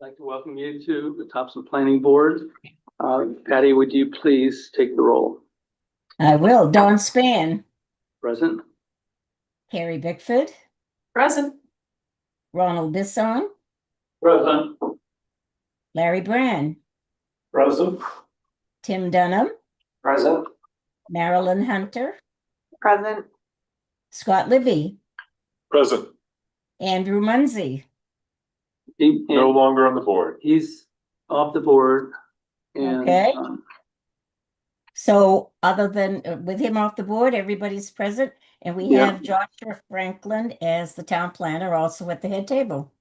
I'd like to welcome you to the Topsham Planning Board. Patty, would you please take the roll? I will. Dawn Span, Present? Carrie Bickford, Present. Ronald Bisson, Present. Larry Brand, Present. Tim Dunham, Present. Marilyn Hunter, Present. Scott Libby, Present. Andrew Munsey. No longer on the board. He's off the board. And, Okay. So other than with him off the board, everybody's present, and we Yeah. have Joshua Franklin as the town planner also at the head table.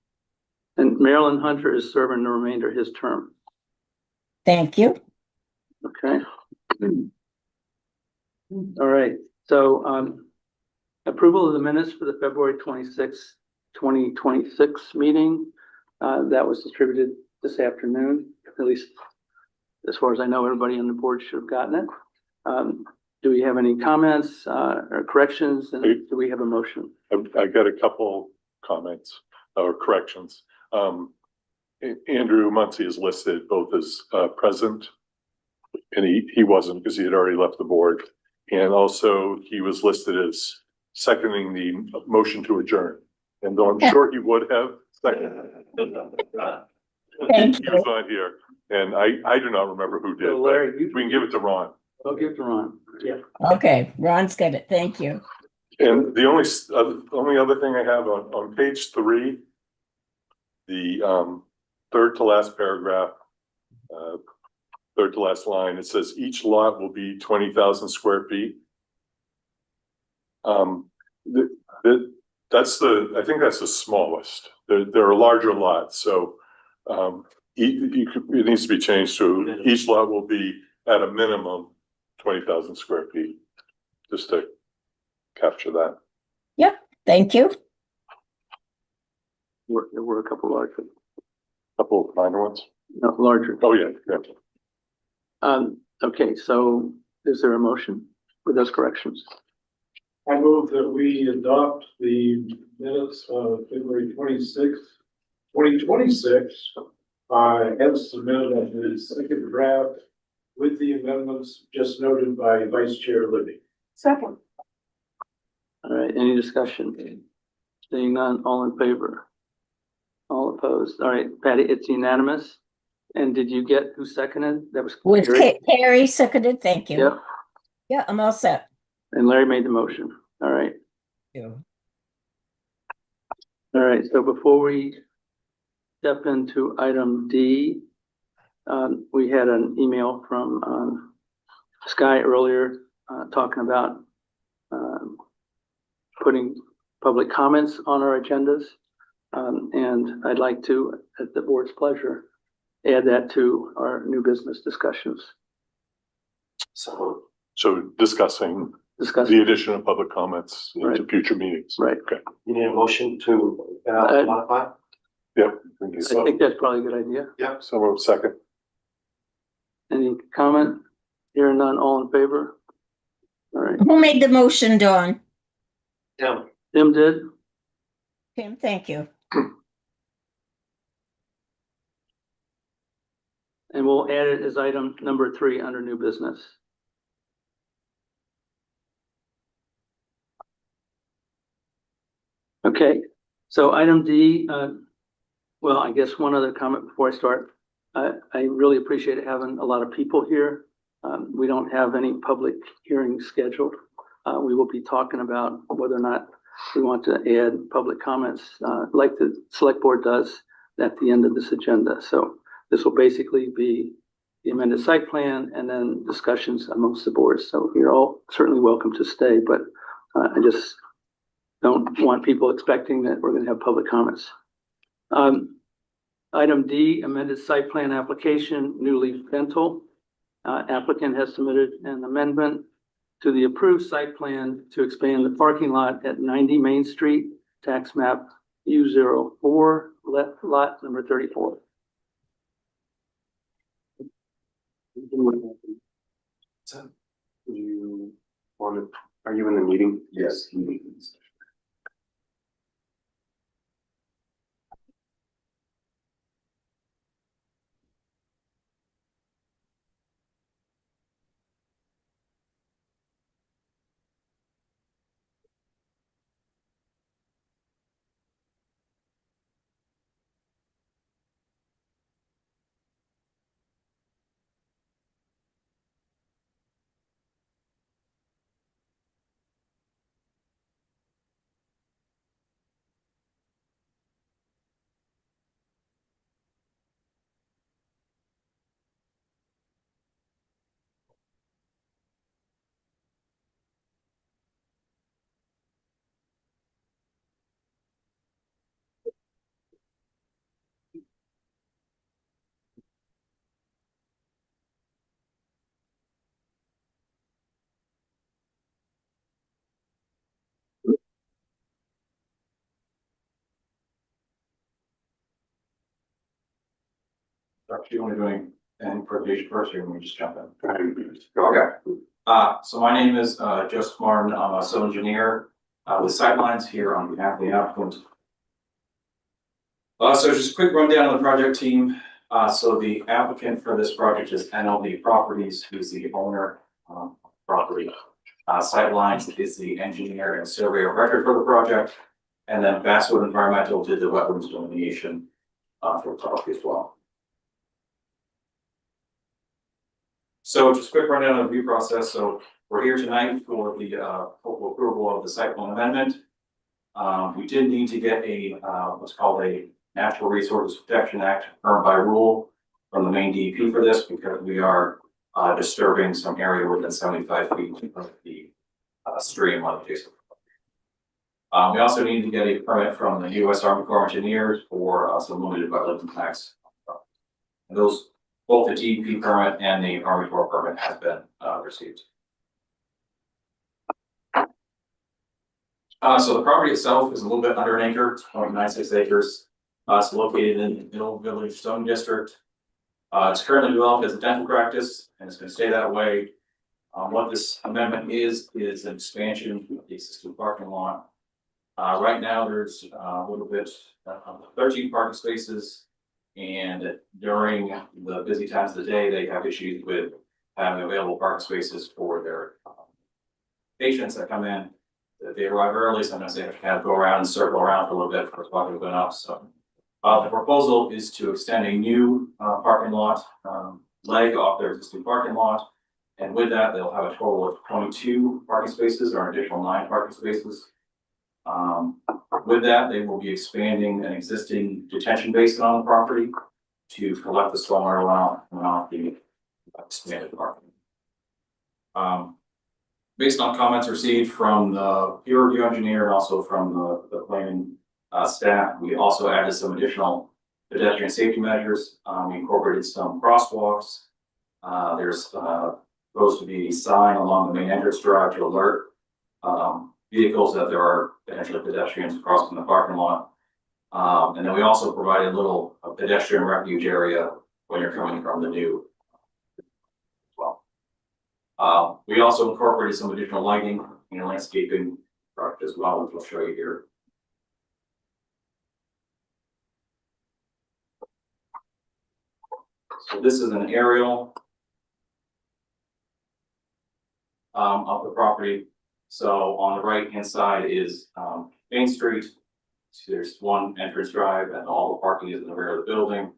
and Marilyn Hunter is serving the remainder of his term. Thank you. Okay. All right. So approval of the minutes for the February 26th, 2026 meeting. That was distributed this afternoon, at least as far as I know, everybody on the board should have gotten it. Do we have any comments or corrections? And do we have a motion? I got a couple comments or corrections. Andrew Munsey is listed both as present, and he wasn't because he had already left the board. And also he was listed as seconding the motion to adjourn. And though I'm sure he would have seconded, Thank he you. was not here. And I do not remember who did. So Larry, We can give it to Ron. I'll give it to Ron. Yeah. Okay, Ron's got it. Thank you. And the only other thing I have on page 3, the third to last paragraph, third to last line, it says each lot will be 20,000 square feet. I think that's the smallest. There are larger lots, so it needs to be changed to each lot will be at a minimum 20,000 square feet, just to capture that. Yep, thank you. There were a couple larger. Couple of minor ones. No, larger. Oh, yeah. Okay, so is there a motion with those corrections? I move that we adopt the minutes of February 26th, 2026, as submitted as the second draft with the amendments just noted by Vice Chair Libby. Second. All right, any discussion? Seeing none, all in favor? All opposed? All right, Patty, it's unanimous. And did you get who seconded? That was With Carrie? Carrie seconded, thank you. Yep, Yeah, I'm all set. and Larry made the motion. All right. Yeah. All right, so before we step into item D, we had an email from Sky earlier talking about putting public comments on our agendas. And I'd like to, at the board's pleasure, add that to our new business discussions. So discussing the addition of public comments into Right. future meetings. Right. Okay. You need a motion to modify? Yep. I think that's probably a good idea. Yeah. Someone second. Any comment? Hearing none, all in favor? All right, Who made the motion, Dawn? Tim. Tim did. Tim, thank you. And we'll add it as item number 3 under new business. Okay, so item D, well, I guess one other comment before I start. I really appreciate having a lot of people here. We don't have any public hearings scheduled. We will be talking about whether or not we want to add public comments, like the select board does at the end of this agenda. So this will basically be the amended site plan and then discussions amongst the boards. So you're all certainly welcome to stay, but I just don't want people expecting that we're going to have public comments. Item D, amended site plan application, New Leaf Dental. Applicant has submitted an amendment to the approved site plan to expand the parking lot at 90 Main Street, tax map U04, lot number 34. So, are you in the meeting? Yes. you want to doing any presentation first, or you want me to just jump in? Okay. So my name is, Joseph Martin. I'm a civil engineer, with Sightlines here on behalf of the applicant. So just a quick rundown of the project team. So the applicant for this project is NLD Properties, who's the owner, of the property. Sightlines is the engineer and surveyor of record for the project. And then Basswood Environmental did the wetlands delineation, for the property as well. So just a quick rundown of the review process. So we're here tonight for the approval of the site plan amendment. We did need to get a what's called a Natural Resources Protection Act permit by rule from the Maine DEP for this, because we are disturbing some area within 75 feet of the stream on the adjacent. We also need to get a permit from the U.S. Army Corps of Engineers for some limited wetland impacts. And those, both the DEP permit and the Army Corps permit has been received. So the property itself is a little bit under an acre, it's 0.96 acres. It's located in the Middle Village Zone District. It's currently developed as a dental practice, and it's going to stay that way. What this amendment is an expansion of the existing parking lot. Right now, there's a little bit, 13 parking spaces, and during the busy times of the day, they have issues with having available parking spaces for their patients that come in. If they arrive early, sometimes they have to kind of go around and circle around for a little bit before parking going up. So the proposal is to extend a new parking lot leg off their existing parking lot. And with that, they'll have a total of 22 parking spaces, or an additional 9 parking spaces. With that, they will be expanding an existing detention basin on the property to collect the stormwater runoff the expanded parking. Based on comments received from the peer review engineer and also from the planning staff, we also added some additional pedestrian safety measures. We incorporated some crosswalks. There's supposed to be a sign along the main entrance drive to alert vehicles that there are potentially pedestrians crossing the parking lot. And then we also provided a little pedestrian refuge area when you're coming from the new as well. We also incorporated some additional lighting and landscaping project as well, which I'll show you here. So this is an aerial of the property. So on the right hand side is Main Street. So there's one entrance drive, and all the parking is in the rear of the building.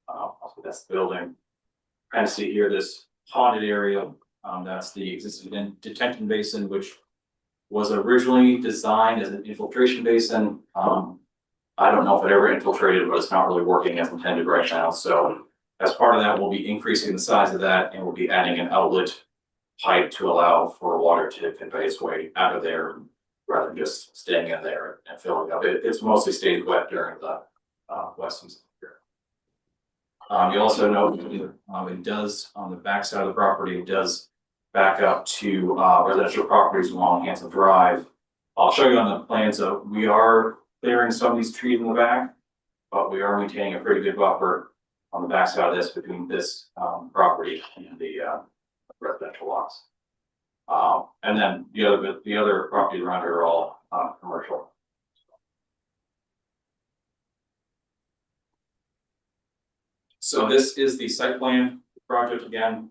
Also that's the building. Kind of see here this haunted area. That's the existing detention basin, which was originally designed as an infiltration basin. I don't know if it ever infiltrated, but it's not really working as intended right now. So as part of that, we'll be increasing the size of that, and we'll be adding an outlet pipe to allow for water to convey its way out of there rather than just staying in there and filling up. It's mostly stays wet during the wet season here. You also note it does, on the back side of the property, it does back up to residential properties along Hanson Drive. I'll show you on the plan. So we are clearing some of these trees in the back, but we are maintaining a pretty good buffer on the back side of this between this property and the residential lots. And then the other properties around here are all commercial. So this is the site plan project again.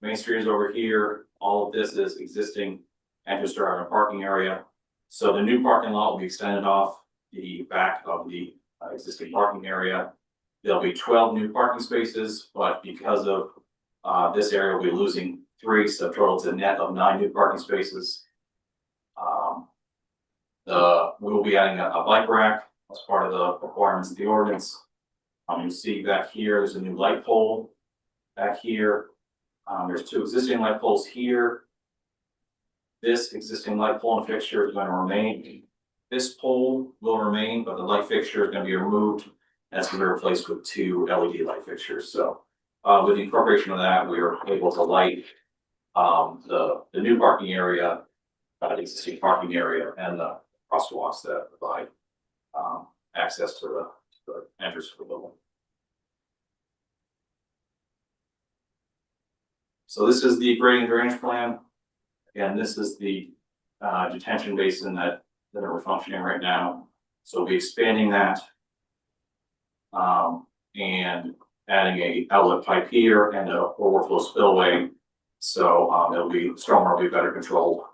Main Street is over here. All of this is existing entrance drive and parking area. So the new parking lot will be extended off the back of the existing parking area. There'll be 12 new parking spaces, but because of this area, we'll be losing 3, so total to a net of 9 new parking spaces. We will be adding a bike rack as part of the requirements of the ordinance. You see back here, there's a new light pole back here. There's 2 existing light poles here. This existing light pole and fixture is going to remain. This pole will remain, but the light fixture is going to be removed. That's going to be replaced with 2 LED light fixtures. So with the incorporation of that, we are able to light the new parking area, the existing parking area, and the crosswalks that provide access to the entrance to the building. So this is the grading drainage plan. And this is the detention basin that are functioning right now. So we'll be expanding that. And adding a outlet pipe here and a overflow spillway. So it'll be, stormwater will be better controlled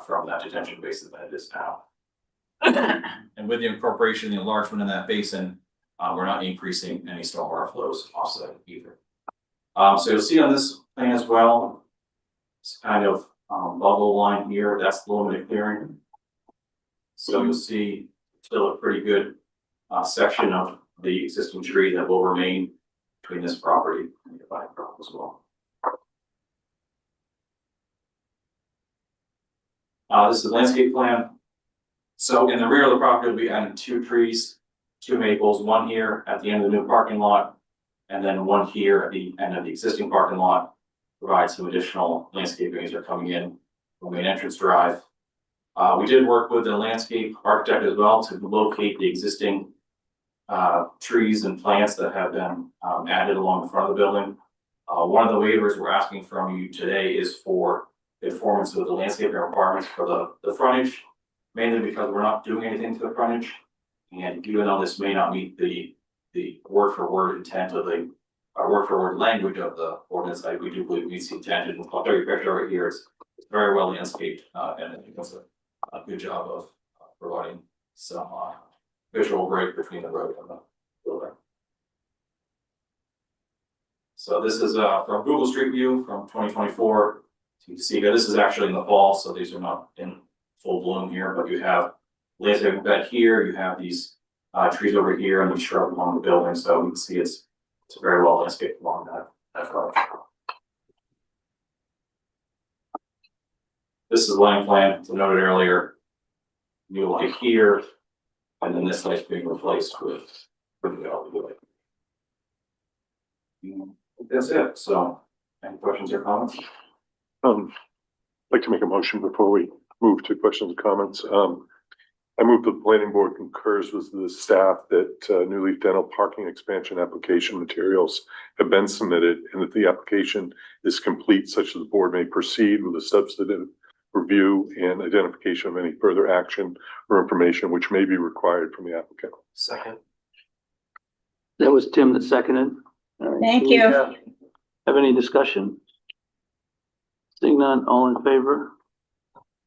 from that detention basin than it is now. And with the incorporation, the enlargement in that basin, we're not increasing any stormwater flows offset either. So you'll see on this plan as well, it's kind of bubble line here, that's the limited clearing. So you'll see still a pretty good section of the existing tree that will remain between this property and the back property as well. This is the landscape plan. So in the rear of the property, we'll be adding 2 trees, 2 maples, one here at the end of the new parking lot, and then one here at the end of the existing parking lot. Provide some additional landscaping as they're coming in from the main entrance drive. We did work with the landscape architect as well to locate the existing trees and plants that have been added along the front of the building. One of the waivers we're asking from you today is for the conformance of the landscaping requirements for the frontage, mainly because we're not doing anything to the frontage. And even though this may not meet the word for word intent of the word for word language of the ordinance, we do believe it meets the intent. And I'll show you a picture right here. It's very well landscaped, and I think it's a good job of providing some visual break between the road and the building. So this is from Google Street View from 2024. So you can see here, this is actually in the fall, so these are not in full bloom here, but you have landscaping bed here, you have these trees over here and these shrubs along the building, so you can see it's very well landscaped along that front. This is the line plan, as I noted earlier. New light here, and then this light's being replaced with the LED light. That's it. So, any questions or comments? I'd like to make a motion before we move to questions and comments. I move the planning board concurs with the staff that New Leaf Dental parking expansion application materials have been submitted and that the application is complete such that the board may proceed with a substantive review and identification of any further action or information which may be required from the applicant. Second. That was Tim that seconded. All right. Thank Do we you. Have any discussion? Seeing none, all in favor?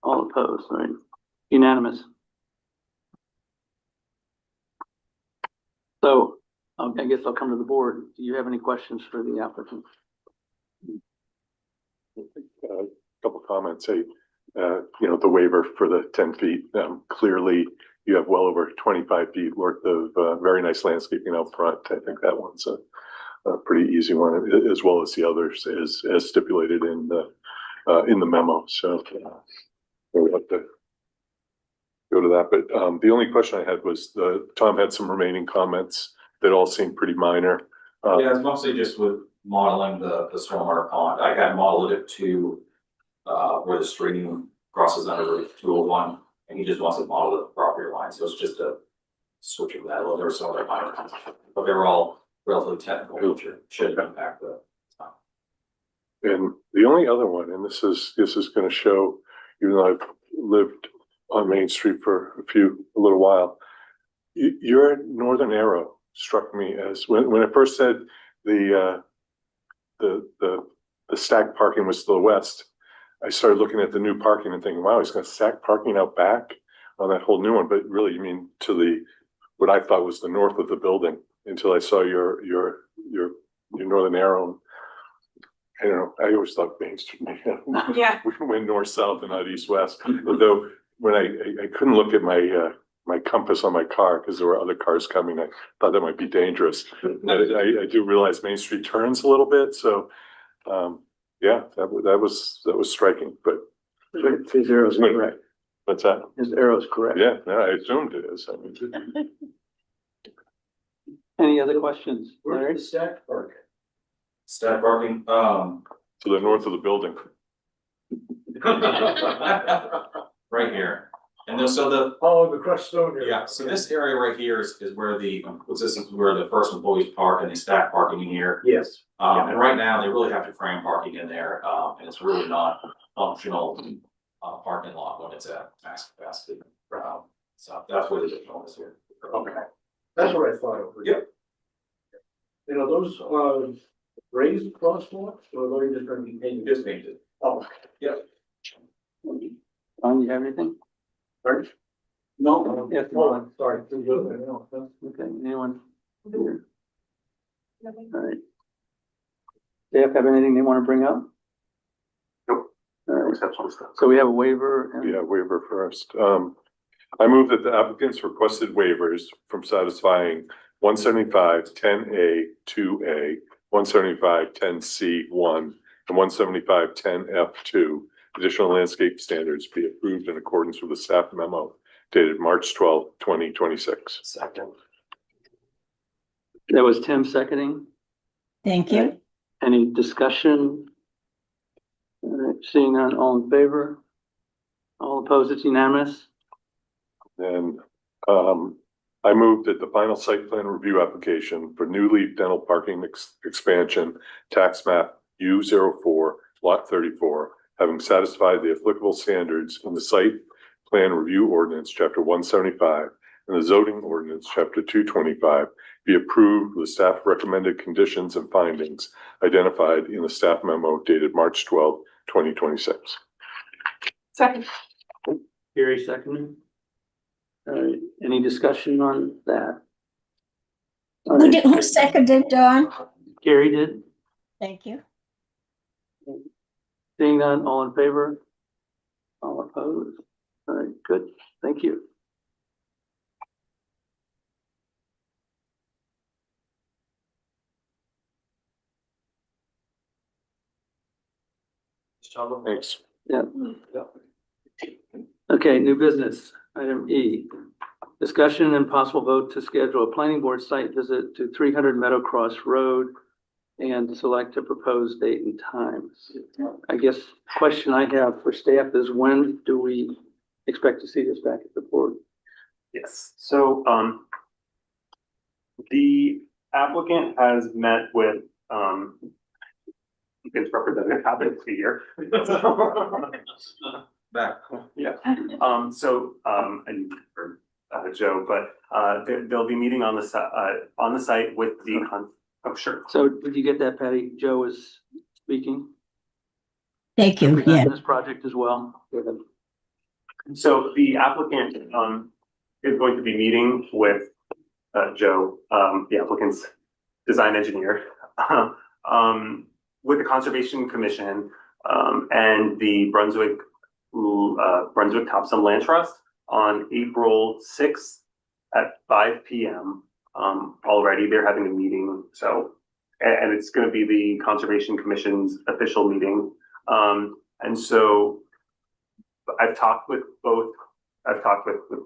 All opposed, all right? Unanimous. So, I guess I'll come to the board. Do you have any questions for the applicant? Couple comments. Hey, the waiver for the 10 feet, clearly you have well over 25 feet worth of very nice landscaping out front. I think that one's a pretty easy one, as well as the others as stipulated in the memo. So we'll have to go to that. But the only question I had was Tom had some remaining comments that all seemed pretty minor. Yeah, it's mostly just with modeling the stormwater pond. I had modeled it to where the stream crosses under Route 201, and he just wants to model the property line. So it's just a switch of that. Well, there were some other minor ones, but they were all relatively technical, which should impact the time. And the only other one, and this is going to show, even though I've lived on Main Street for a little while, your northern arrow struck me as when I first said the stacked parking was to the west. I started looking at the new parking and thinking, wow, he's going to stack parking out back on that whole new one. But really, you mean to what I thought was the north of the building until I saw your northern arrow. I don't know. I always thought Main Street. Yeah. We went north south and not east west. Although when I couldn't look at my compass on my car because there were other cars coming, I thought that might be dangerous. I do realize Main Street turns a little bit, so yeah, that was striking. But His arrow's correct. what's that? His arrow's correct. Yeah, no, I assumed it is. I mean, Any other questions? Larry? Where's the stacked parking? Stack parking, to the north of the building. right here. And then, so the, Oh, the crushed stone area. yeah, so this area right here is where this is where the first employees park and they stack parking in here. Yes. And right now, they really have to frame parking in there, and it's really not functional, parking lot when it's at max capacity. So that's what the difference is here. Okay. That's what I thought. Yep. You know, those, raised crosswalks, or are they just gonna be painted? Just painted. Oh, Don, you have anything? sorry? No. Yes, Oh, sorry. Too good. I know. Okay, anyone? Here? All right. Staff have anything they want to bring up? Nope. All right, Exceptional stuff. so we have a waiver and. Yeah, waiver first. I move that the applicants requested waivers from satisfying 175-10A 2A, 175-10C 1, and 175-10F 2. Additional landscape standards be approved in accordance with the staff memo dated March 12, 2026. Second. That was Tim seconding. Thank you. Any discussion? All right, seeing none, all in favor? All opposed, it's unanimous. And I move that the final site plan review application for New Leaf Dental Parking Expansion, tax map U04, lot 34, having satisfied the applicable standards in the site plan review ordinance, chapter 175, and the zoning ordinance, chapter 225, be approved with staff recommended conditions and findings identified in the staff memo dated March 12, 2026. Second. Gary seconding. All right, any discussion on that? All right, Who seconded, Dawn? Gary did. Thank you. Seeing none, all in favor? All opposed? All right, good, thank you. Thanks. Yeah. Okay, new business, item E. Discussion and possible vote to schedule a planning board site visit to 300 Meadow Cross Road and select a proposed date and times. I guess question I have for staff is when do we expect to see this back at the board? Yes, so, the applicant has met with, against Representative Habit here. Back. Yeah, and for, Joe, but, they'll be meeting on the site with the, oh, sure. So did you get that, Patty? Joe is speaking. Thank you. Yeah. Present this project as well. Go ahead. So the applicant, is going to be meeting with, Joe, the applicant's design engineer, with the Conservation Commission, and the Brunswick Topsham Land Trust on April 6th at 5 p.m. Already they're having a meeting, so, and it's gonna be the Conservation Commission's official meeting. And so I've talked with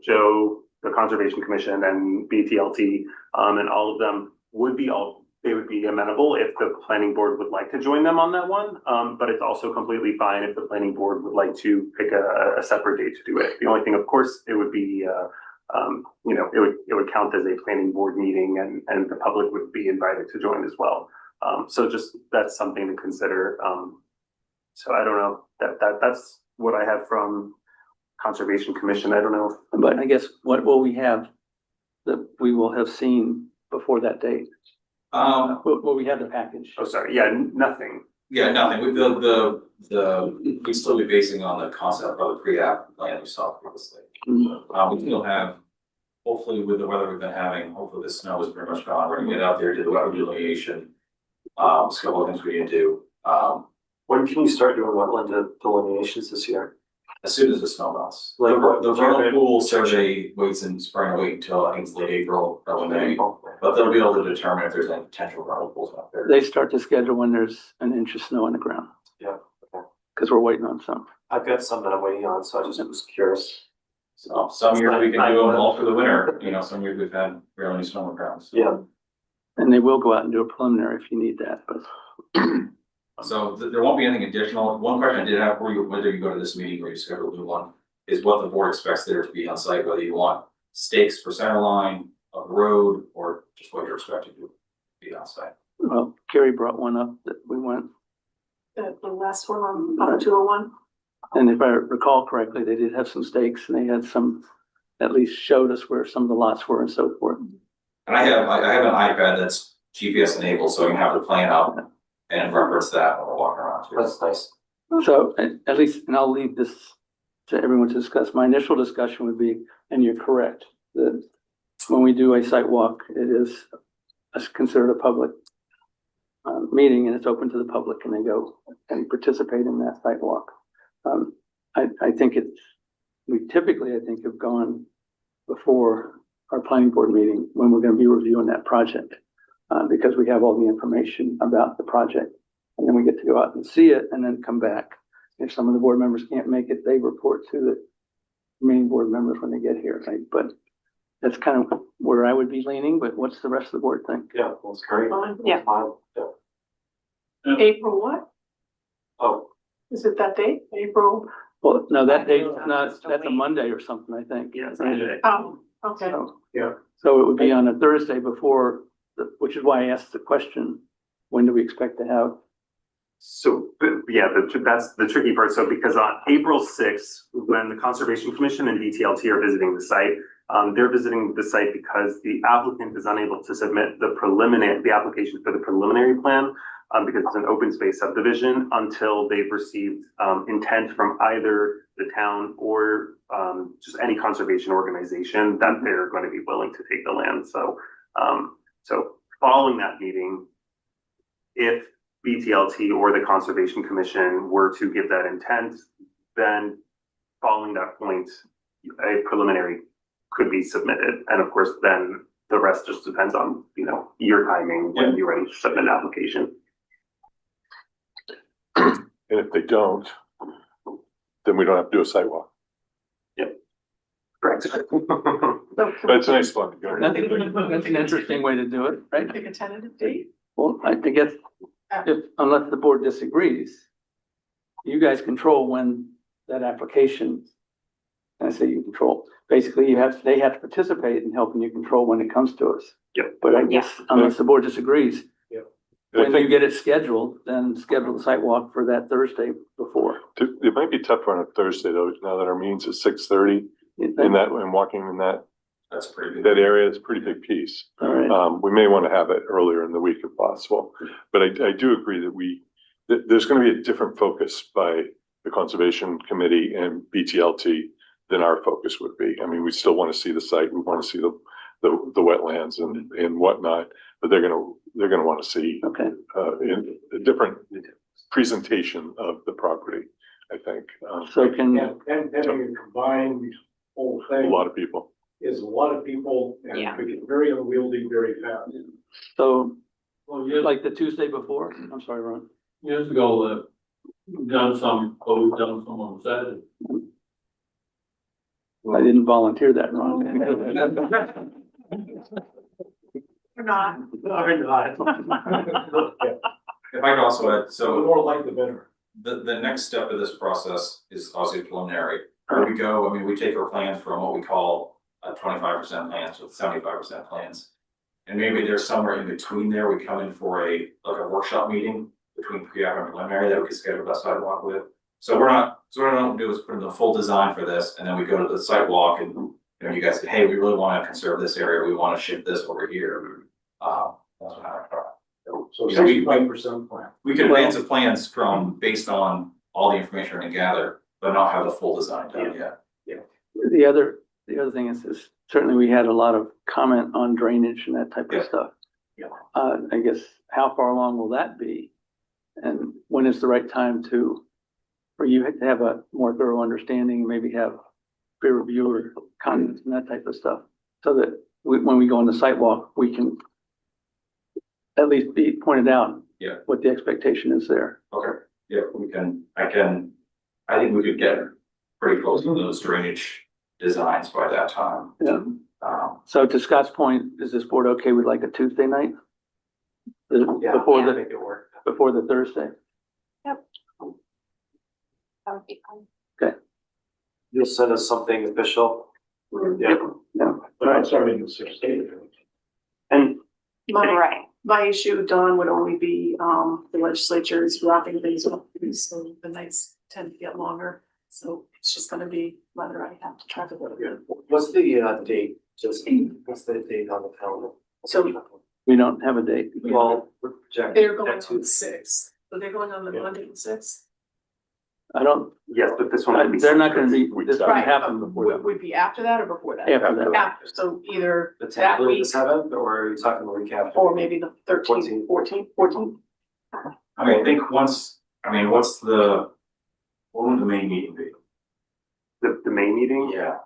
Joe, the Conservation Commission, and BTLT, and all of them would be amenable if the planning board would like to join them on that one. But it's also completely fine if the planning board would like to pick a separate date to do it. The only thing, of course, it would be, it would count as a planning board meeting, and the public would be invited to join as well. So just, that's something to consider. So I don't know, that's what I have from Conservation Commission. I don't know. But I guess what will we have that we will have seen before that date? Will we have the package? Oh, sorry. Yeah, nothing. Yeah, nothing, we'd still be basing on the concept of the pre-app plan we saw previously. We still have, hopefully with the weather we've been having, hopefully the snow is pretty much gone, we're gonna get out there, do the weather delineation. There's a couple of things we can do, When can you start doing wetland delineations this year? as soon as the snow melts. Like what? The vernal pool survey waits in spring, wait until I think it's late April, early May, but they'll be able to determine if there's any potential vernal pools out there. They start to schedule when there's an inch of snow on the ground. Yeah, okay. Because we're waiting on some. I've got some that I'm waiting on, so I just was curious. So some years we can do them all through the winter, some years we've had barely any snow on the ground. So. Yeah. And they will go out and do a preliminary if you need that, but. So there won't be anything additional. One question I did have for you, whether you go to this meeting or you schedule a new one, is what the board expects there to be on site, whether you want stakes for center line of the road or just what you're expecting to be on site. Well, Carrie brought one up that we went, The last one on 201. and if I recall correctly, they did have some stakes and they had some, at least showed us where some of the lots were and so forth. And I have an iPad that's GPS enabled, so I can have the plan up and reference that when we're walking around too. That's nice. So at least, and I'll leave this to everyone to discuss. My initial discussion would be, and you're correct, that when we do a site walk, it is considered a public meeting and it's open to the public and they go and participate in that site walk. I think we typically, I think, have gone before our planning board meeting when we're going to be reviewing that project because we have all the information about the project. And then we get to go out and see it and then come back. If some of the board members can't make it, they report to the main board members when they get here, right? But that's kind of where I would be leaning, but what's the rest of the board think? Yeah, that's great. Fine. That's Yeah. fine. Yeah. April what? Oh, Is it that date? April? Well, no, that date's Still not, that's a wait. Monday or something, I think. Yeah, it's Right? Monday. Oh, okay. So, Yeah. so it would be on a Thursday before, which is why I asked the question, when do we expect to have? So, yeah, that's the tricky part. So because on April 6th, when the Conservation Commission and DTLT are visiting the site, they're visiting the site because the applicant is unable to submit the application for the preliminary plan because it's an open space subdivision until they've received intent from either the town or just any conservation organization that they're going to be willing to take the land. So, so following that meeting, if BTLT or the Conservation Commission were to give that intent, then following that point, a preliminary could be submitted. And of course, then the rest just depends on, your timing when you're ready to submit an application. And if they don't, then we don't have to do a sidewalk. Correct. So But it's a nice spot to go. That's an interesting way to do it, right? pick a tentative date? Well, I guess unless the board disagrees, you guys control when that application, and I say you control, basically they have to participate in helping you control when it comes to us. Yep. But I guess unless the board disagrees, I when you think get it scheduled, then schedule the site walk for that Thursday before. it might be tough on a Thursday though, now that our meeting's at 6:30 and walking in that That's pretty good. that area is a pretty big piece. All right, We may want to have it earlier in the week if possible, but I do agree that there's going to be a different focus by the Conservation Committee and BTLT than our focus would be. I mean, we still want to see the site, we want to see the wetlands and whatnot, but they're going to want to see okay. in a different presentation of the property, I think. So can, And having a combined whole A thing lot of people. is a lot of people and Yeah. it could get very unwieldy very fast. so Well, years, like the Tuesday before, I'm sorry, Ron. years ago, we've done some on Saturday. I didn't volunteer that, Ron. Or not? If I could also add, The so more like the better. the next step of this process is obviously preliminary. Where we go, I mean, we take our plans from what we call 25% plans to 75% plans. And maybe there's somewhere in between there, we come in for a workshop meeting between pre-app and preliminary that we could schedule that sidewalk with. So what I don't do is put in the full design for this, and then we go to the sidewalk and, you guys say, hey, we really wanna conserve this area, we wanna shift this over here. That's what I try. So Yeah, we- 65% plan. We can advance the plans based on all the information we're gonna gather, but not have the full design done yet. The other thing is certainly we had a lot of comment on drainage and that type Yeah. of stuff. Yeah. I guess, how far along will that be? And when is the right time for you to have a more thorough understanding, maybe have peer reviewer comments and that type of stuff? So that when we go on the site walk, we can at least be pointed out. Yeah. What the expectation is there. Okay, yeah, I think we could get pretty close to those drainage designs by that time. Yeah. So to Scott's point, is this board okay with like a Tuesday night? Before the, make it work. before the Thursday? That would be fine. You'll send us something official? Yeah, No, but I'm sorry, it's 16. And My issue, Don, would only be, the legislature is wrapping things up, so the nights tend to get longer. So it's just gonna be whether I have to track it. What's the date? Just, what's the date on the calendar? So we don't have a date. Well, we're projecting. they're going on the sixth, so they're going on the Monday the sixth. I don't, yes, but this one would be. they're not gonna be, Weeks this out. won't Right, happen before would, that. would be after that or before that? After that. After, so either The that tenth or the week, seventh, or are you talking the week after? or maybe the 13th, 14th, 14th. I mean, I think once, I mean, what would the main meeting be? The May meeting? Yeah.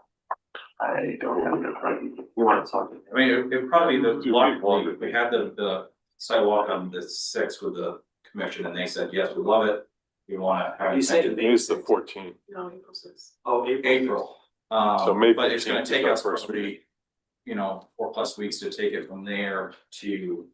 I don't have it in front of me. You want to talk? I mean, it would probably be the, Two weeks longer. we had the sidewalk on the sixth with the commission and they said, yes, we love it. We wanna have. You said it It is the 14th. No, April 6th. Oh, April. April. So May But it's gonna 15th is take our us first probably, 4+ weeks to take it from there to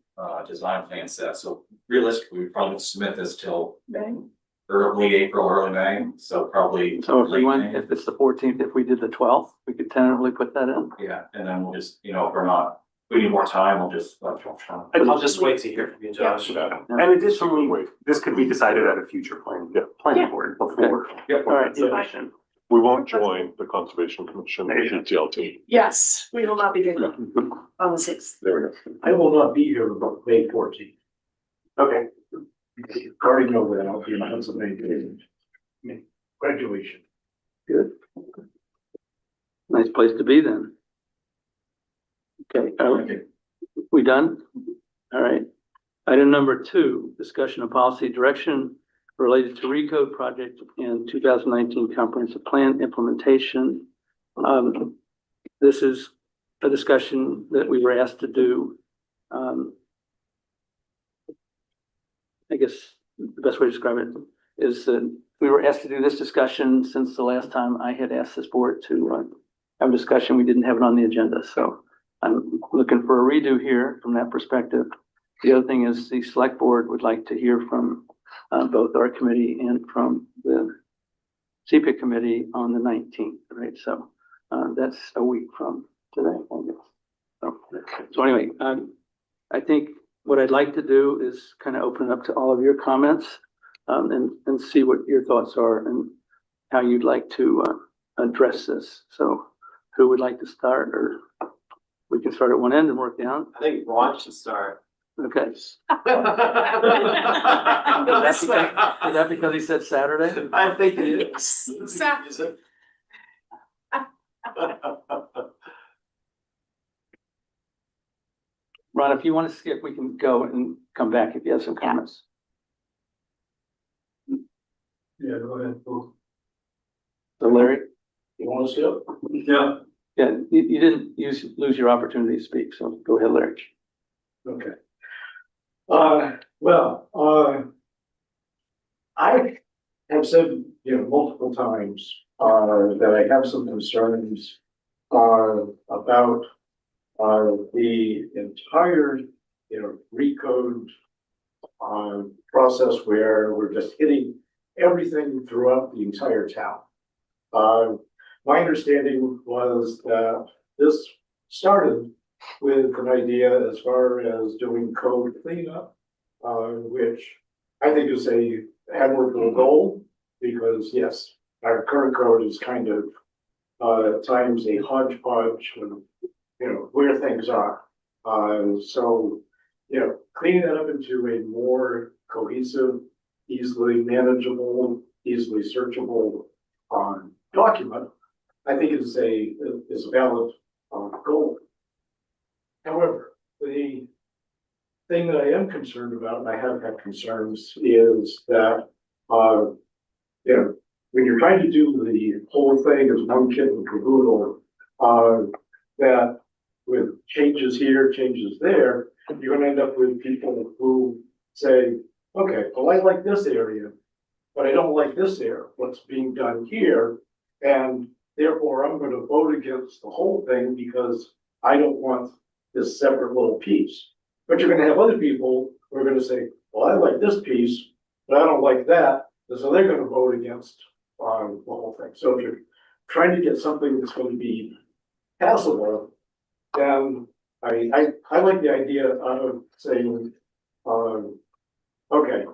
design plan set. So realistically, we probably won't submit this till Bang. late April, early May, so probably. So if we late went, May. if it's the 14th, if we did the 12th, we could tentatively put that in. Yeah, and then we'll just, if we're not, we need more time, we'll just let Josh know. I'll just wait to hear from you, Josh. And additionally, this could be decided at a future planning Yeah. board before. Yep. All right. Submission. We won't join the Conservation Commission, the PTLT. Yes, we will not be doing that on the 6th. There we go. I will not be here about May 14th. Okay, Already know that I'll be in Pennsylvania. Graduation. Good. Nice place to be then. Okay, we done? All right. Item number 2, discussion of policy direction related to recode project and 2019 comprehensive plan implementation. This is a discussion that we were asked to do. I guess the best way to describe it is that we were asked to do this discussion since the last time I had asked this board to have a discussion. We didn't have it on the agenda, so I'm looking for a redo here from that perspective. The other thing is the select board would like to hear from both our committee and from the CPIC committee on the 19th, right? So that's a week from today, I guess. So anyway, I think what I'd like to do is kind of open it up to all of your comments and see what your thoughts are and how you'd like to address this. So who would like to start, or we can start at one end and work down? I think Ron should start. Okay. This Is way. that because he said Saturday? I think it is. Saturday. Ron, if you want to skip, we can go and come back if you have some comments. Yeah, go ahead. So Larry? You want to skip? Yeah. Yeah, you didn't lose your opportunity to speak, so go ahead, Larry. Okay. I have said, multiple times, that I have some concerns, about, the entire, recode, process where we're just hitting everything throughout the entire town. My understanding was that this started with an idea as far as doing code cleanup, which I think is a admirable goal, because yes, our current code is kind of at times a hodgepodge of, where things are. So, cleaning that up into a more cohesive, easily manageable, easily searchable document, I think is a valid goal. However, the thing that I am concerned about, and I have had concerns, is that, when you're trying to do the whole thing as one kit and caboodle, that with changes here, changes there, you're gonna end up with people who say, okay, well, I like this area, but I don't like this area, what's being done here, and therefore I'm gonna vote against the whole thing because I don't want this separate little piece. But you're gonna have other people who are gonna say, well, I like this piece, but I don't like that, and so they're gonna vote against the whole thing. So if you're trying to get something that's going to be passable, then I like the idea of saying, okay,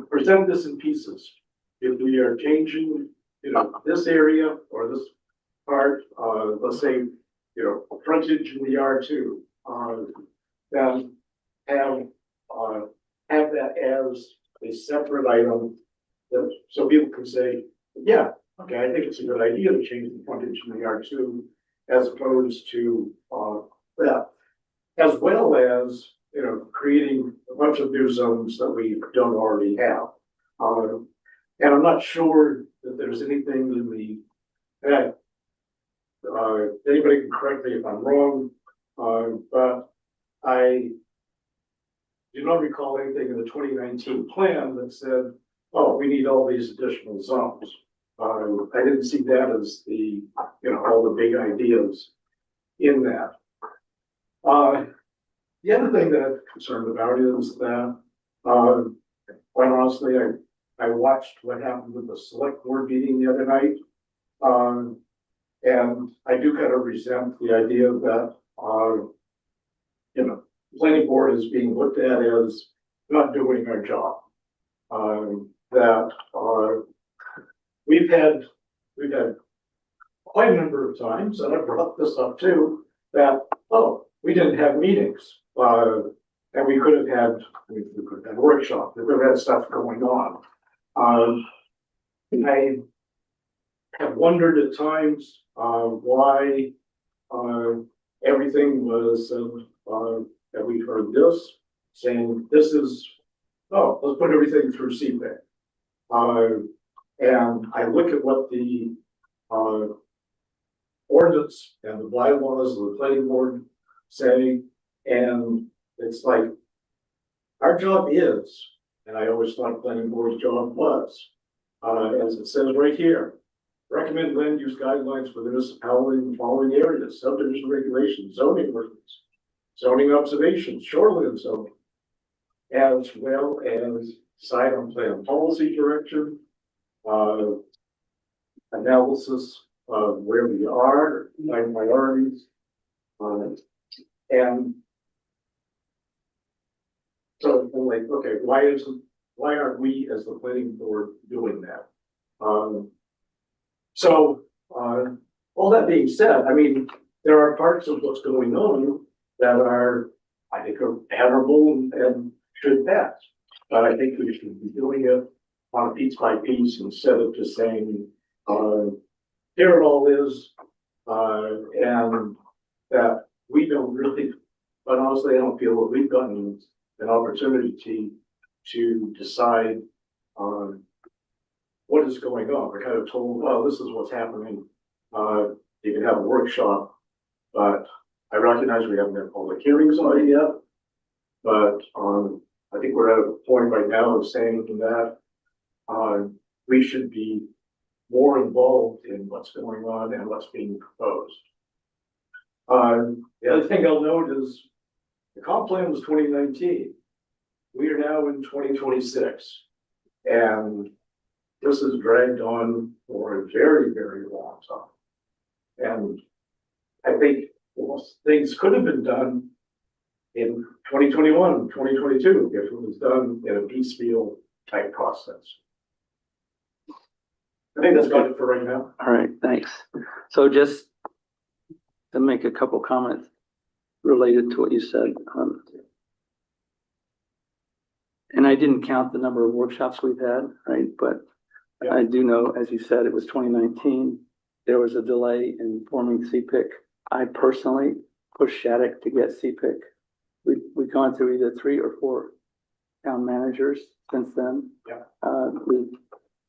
present this in pieces. If we are changing, this area or this part, let's say, frontage in the R2, then have that as a separate item that, so people can say, yeah, okay, I think it's a good idea to change the frontage in the R2 as opposed to, that. As well as, creating a bunch of new zones that we don't already have. And I'm not sure that there's anything in the, anybody can correct me if I'm wrong, but I do not recall anything in the 2019 plan that said, oh, we need all these additional zones. I didn't see that as the, all the big ideas in that. The other thing that I'm concerned about is that, quite honestly, I watched what happened with the select board meeting the other night. And I do kind of resent the idea that, planning board is being looked at as not doing our job. We've had quite a number of times, and I brought this up too, that, oh, we didn't have meetings. And we could have had a workshop, we could have had stuff going on. I have wondered at times, why, everything was, that we've heard this, saying this is, oh, let's put everything through CPAC. And I look at what the, ordinance and the bylaws of the planning board say, and it's like, our job is, and I always thought planning board's job was, as it says right here, recommend land use guidelines for the municipality in the following areas: subdivision regulations, zoning ordinance, zoning observations, shoreline zoning, as well as decide on plan policy direction, analysis of where we are, nine priorities, and so I'm like, okay, why aren't we as the planning board doing that? All that being said, I mean, there are parts of what's going on that are, I think, are admirable and should pass. But I think we should be doing it on a piece by piece instead of just saying, here it all is, and that we don't really, but honestly, I don't feel that we've gotten an opportunity to decide on what is going on. We're kind of told, well, this is what's happening. You can have a workshop, but I recognize we haven't had public hearings on it yet. But I think we're at a point right now of saying that we should be more involved in what's going on and what's being proposed. The other thing I'll note is the comp plan was 2019. We are now in 2026. And this has dragged on for a very, very long time. And I think things could have been done in 2021, 2022, if it was done in a piecemeal type process. I think that's about it for right now. All right, thanks. So just to make a couple comments related to what you said. And I didn't count the number of workshops we've had, right? But Yeah. I do know, as you said, it was 2019. There was a delay in forming CPIC. I personally pushed Shattuck to get CPIC. We've gone through either 3 or 4 town managers since then. Yeah.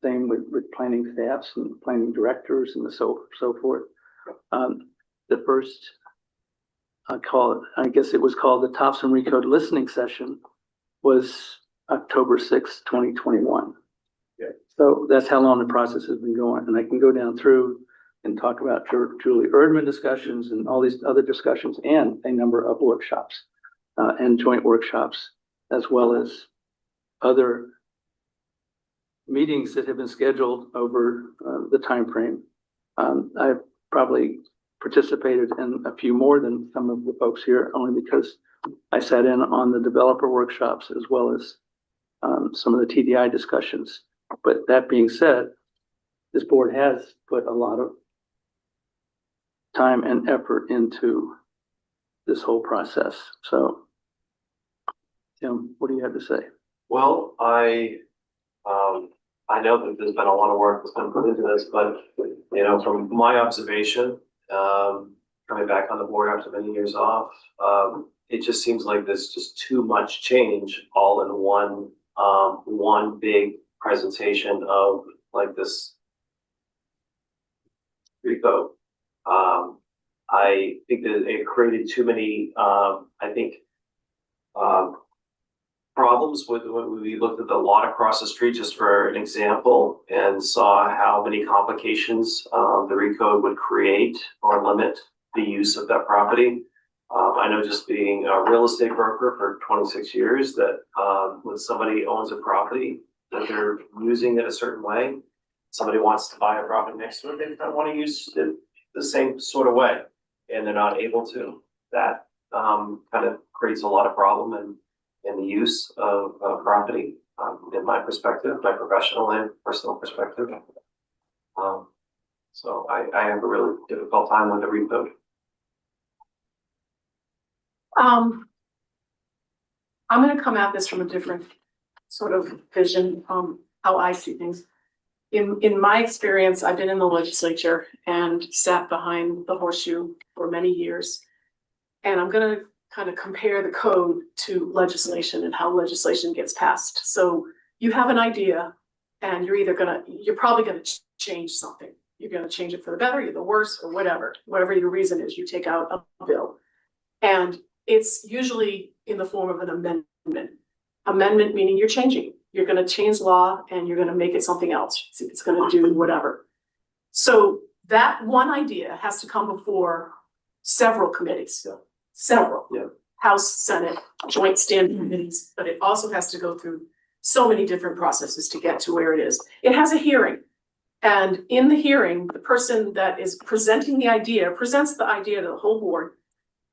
Same with planning staffs and planning directors and so forth. The first, I guess it was called the Topsham Recode listening session, was October 6th, 2021. Yeah. So that's how long the process has been going. And I can go down through and talk about Julie Erdman discussions and all these other discussions and a number of workshops and joint workshops, as well as other meetings that have been scheduled over the time frame I've probably participated in a few more than some of the folks here, only because I sat in on the developer workshops as well as some of the TDI discussions. But that being said, this board has put a lot of time and effort into this whole process. So, Tim, what do you have to say? Well, I know that there's been a lot of work that's been put into this, but, you know, from my observation, coming back on the board after many years off, it just seems like there's just too much change all in one big presentation of like this recode. I think that it created too many, problems with when we looked at the lot across the street, just for an example, and saw how many complications the recode would create or limit the use of that property. I know, just being a real estate broker for 26 years, that when somebody owns a property that they're using it a certain way, somebody wants to buy a property next to it, they don't want to use it the same sort of way, and they're not able to. That kind of creates a lot of problem in the use of property, in my perspective, my professional and personal perspective. So I have a really difficult time with the recode. I'm gonna come at this from a different sort of vision, how I see things. In my experience, I've been in the legislature and sat behind the horseshoe for many years. And I'm gonna kind of compare the code to legislation and how legislation gets passed. So you have an idea and you're probably gonna change something. You're gonna change it for the better, or the worse, or whatever your reason is, you take out a bill. And it's usually in the form of an amendment. Amendment meaning you're changing. You're gonna change law and you're gonna make it something else. It's gonna do whatever. So that one idea has to come before several committees. Several. Yeah. House, Senate, joint standing committees, but it also has to go through so many different processes to get to where it is. It has a hearing. And in the hearing, the person that is presenting the idea presents the idea to the whole board.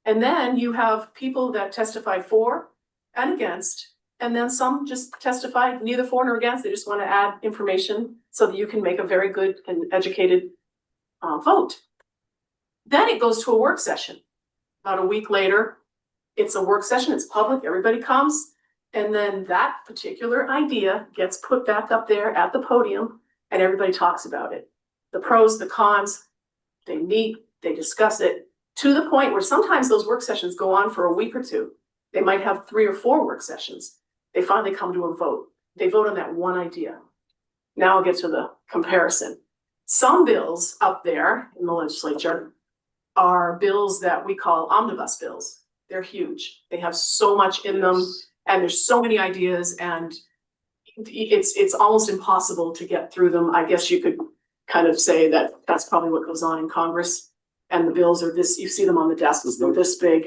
And then you have people that testify for and against, and then some just testify neither for nor against. They just want to add information so that you can make a very good and educated vote. Then it goes to a work session. About a week later, it's a work session, it's public, everybody comes, and then that particular idea gets put back up there at the podium and everybody talks about it. The pros, the cons, they meet, they discuss it, to the point where sometimes those work sessions go on for a week or two. They might have 3 or 4 work sessions. They finally come to a vote. They vote on that one idea. Now I'll get to the comparison. Some bills up there in the legislature are bills that we call omnibus bills. They're huge. They have so much in them and there's so many ideas, and it's almost impossible to get through them. I guess you could kind of say that that's probably what goes on in Congress, and the bills are this, you see them on the desks, they're this big.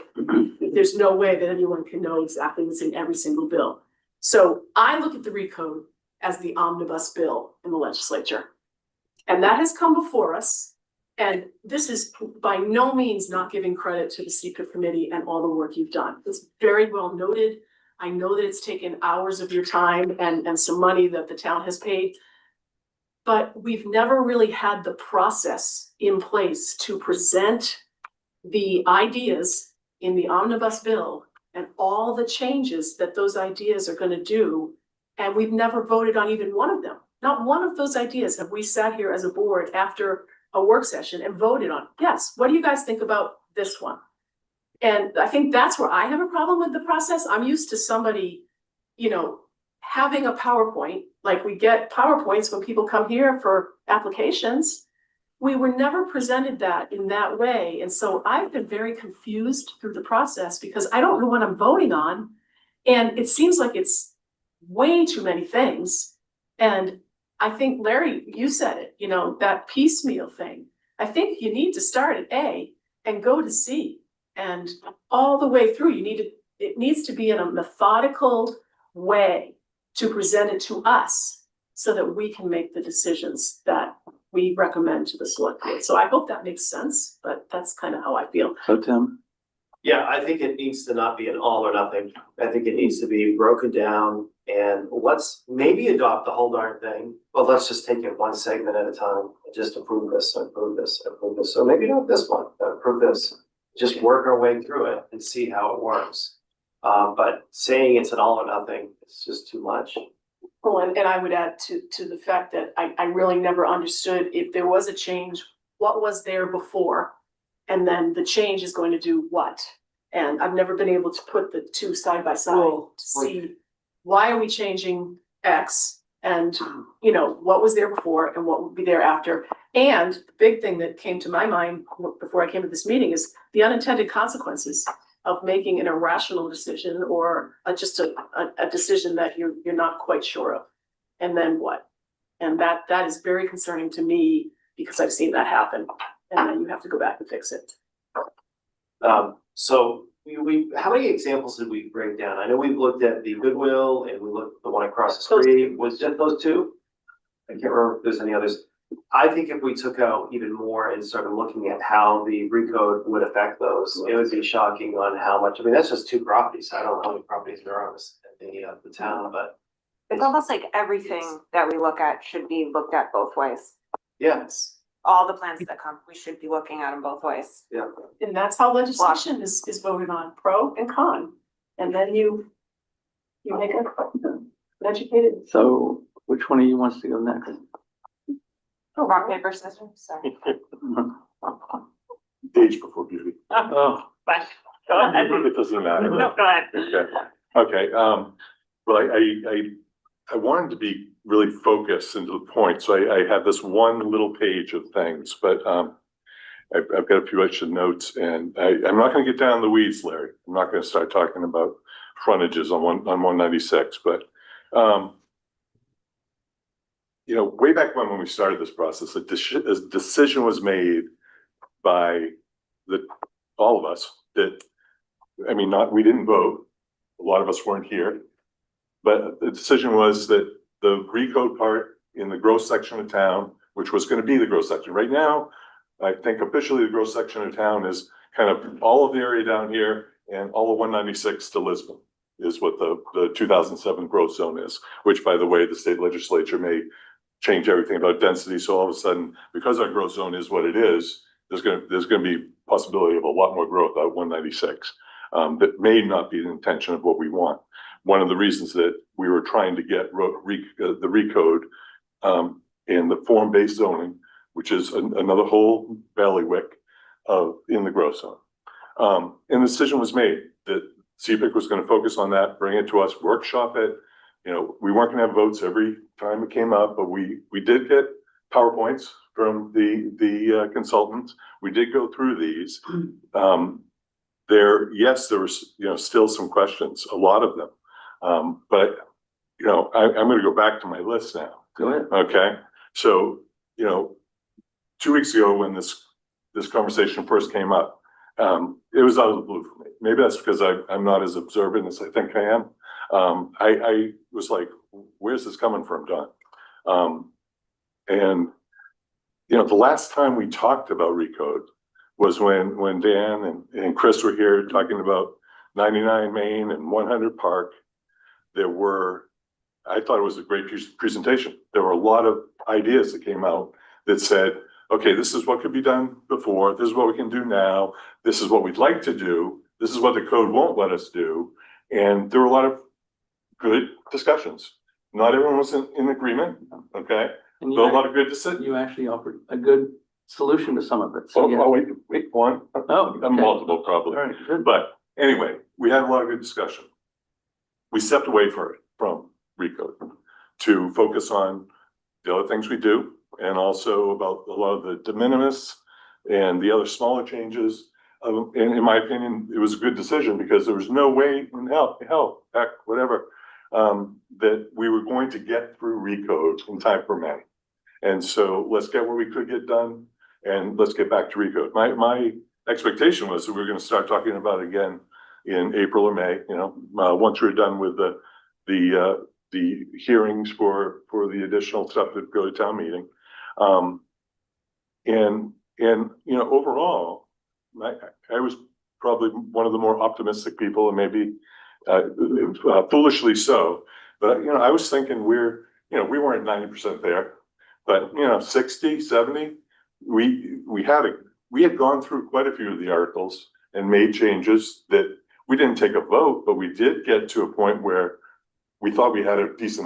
There's no way that anyone can know exactly what's in every single bill. So I look at the recode as the omnibus bill in the legislature. And that has come before us. And this is by no means not giving credit to the CPIP committee and all the work you've done. It's very well noted. I know that it's taken hours of your time and some money that the town has paid. But we've never really had the process in place to present the ideas in the omnibus bill and all the changes that those ideas are going to do. And we've never voted on even one of them. Not one of those ideas have we sat here as a board after a work session and voted on. Yes, what do you guys think about this one? And I think that's where I have a problem with the process. I'm used to somebody, having a PowerPoint, like we get PowerPoints when people come here for applications. We were never presented that in that way. And so I've been very confused through the process because I don't know what I'm voting on. And it seems like it's way too many things. And I think, Larry, you said it, that piecemeal thing. I think you need to start at A and go to C, and all the way through. It needs to be in a methodical way to present it to us so that we can make the decisions that we recommend to the select board. So I hope that makes sense, but that's kind of how I feel. So Tim, Yeah, I think it needs to not be an all or nothing. I think it needs to be broken down and let's maybe adopt the whole darn thing, but let's just take it one segment at a time. Just approve this, approve this, approve this. So maybe not this one, approve this. Just work our way through it and see how it works. But saying it's an all or nothing, it's just too much. Well, and I would add to the fact that I really never understood if there was a change, what was there before? And then the change is going to do what? And I've never been able to put the two side by side to see why are we changing X? And you know, what was there before and what would be there after? And the big thing that came to my mind before I came to this meeting is the unintended consequences of making an irrational decision or just a decision that you're not quite sure of. And then what? And that is very concerning to me because I've seen that happen. And then you have to go back and fix it. So we, how many examples did we break down? I know we've looked at the Goodwill and we looked at the one across the street. Was just those two? I can't remember if there's any others. I think if we took out even more and started looking at how the recode would affect those, it would be shocking on how much, I mean, that's just two properties. I don't know how many properties there are in the town, but It's almost like everything that we look at should be looked at both ways. yes. All the plans that come, we should be looking at them both ways. Yeah. And that's how legislation is voted on, pro and con. And then you make an educated. so which one of you wants to go next? Rock, paper, scissors, sorry. Age before beauty. Oh, But, go ahead. It doesn't matter. No, go ahead. Okay, well, I wanted to be really focused and to the point, so I had this one little page of things, but, I've got a few extra notes and I'm not gonna get down in the weeds, Larry. I'm not gonna start talking about frontages on 196, but, you know, way back when we started this process, a decision was made by all of us that, I mean, we didn't vote. A lot of us weren't here. But the decision was that the recode part in the growth section of town, which was gonna be the growth section. Right now, I think officially the growth section of town is kind of all of the area down here and all of 196 to Lisbon is what the 2007 growth zone is, which, by the way, the state legislature may change everything about density. So all of a sudden, because our growth zone is what it is, there's gonna be possibility of a lot more growth out 196. That may not be the intention of what we want. One of the reasons that we were trying to get the recode in the form-based zoning, which is another whole bailiwick in the growth zone. And the decision was made that CPIC was gonna focus on that, bring it to us, workshop it. You know, we weren't gonna have votes every time it came up, but we did get PowerPoints from the consultants. We did go through these. There was, you know, still some questions, a lot of them. But, you know, I'm gonna go back to my list now. go ahead. Okay, so, you know, 2 weeks ago when this conversation first came up, it was out of the blue for me. Maybe that's because I'm not as observant as I think I am. I was like, where's this coming from, Don? And, you know, the last time we talked about recode was when Dan and Chris were here talking about 99 Maine and 100 Park. I thought it was a great presentation. There were a lot of ideas that came out that said, okay, this is what could be done before, this is what we can do now, this is what we'd like to do, this is what the code won't let us do. And there were a lot of good discussions. Not everyone was in agreement, okay? And But a lot of good decisions. you actually offered a good solution to some of it. So, yeah. Oh, wait, one? Oh, okay. Multiple All probably. right, good. But anyway, we had a lot of good discussion. We stepped away from recode to focus on the other things we do and also about a lot of the de minimis and the other smaller changes. And in my opinion, it was a good decision because there was no way in hell, heck, whatever, that we were going to get through recode in time for May. And so let's get what we could get done and let's get back to recode. My expectation was that we were going to start talking about it again in April or May, you know, once we're done with the hearings for the additional stuff that go to town meeting. overall, I was probably one of the more optimistic people, and maybe foolishly so. But, I was thinking we weren't 90% there, but, 60, 70, we had gone through quite a few of the articles and made changes that we didn't take a vote, but we did get to a point where we thought we had a decent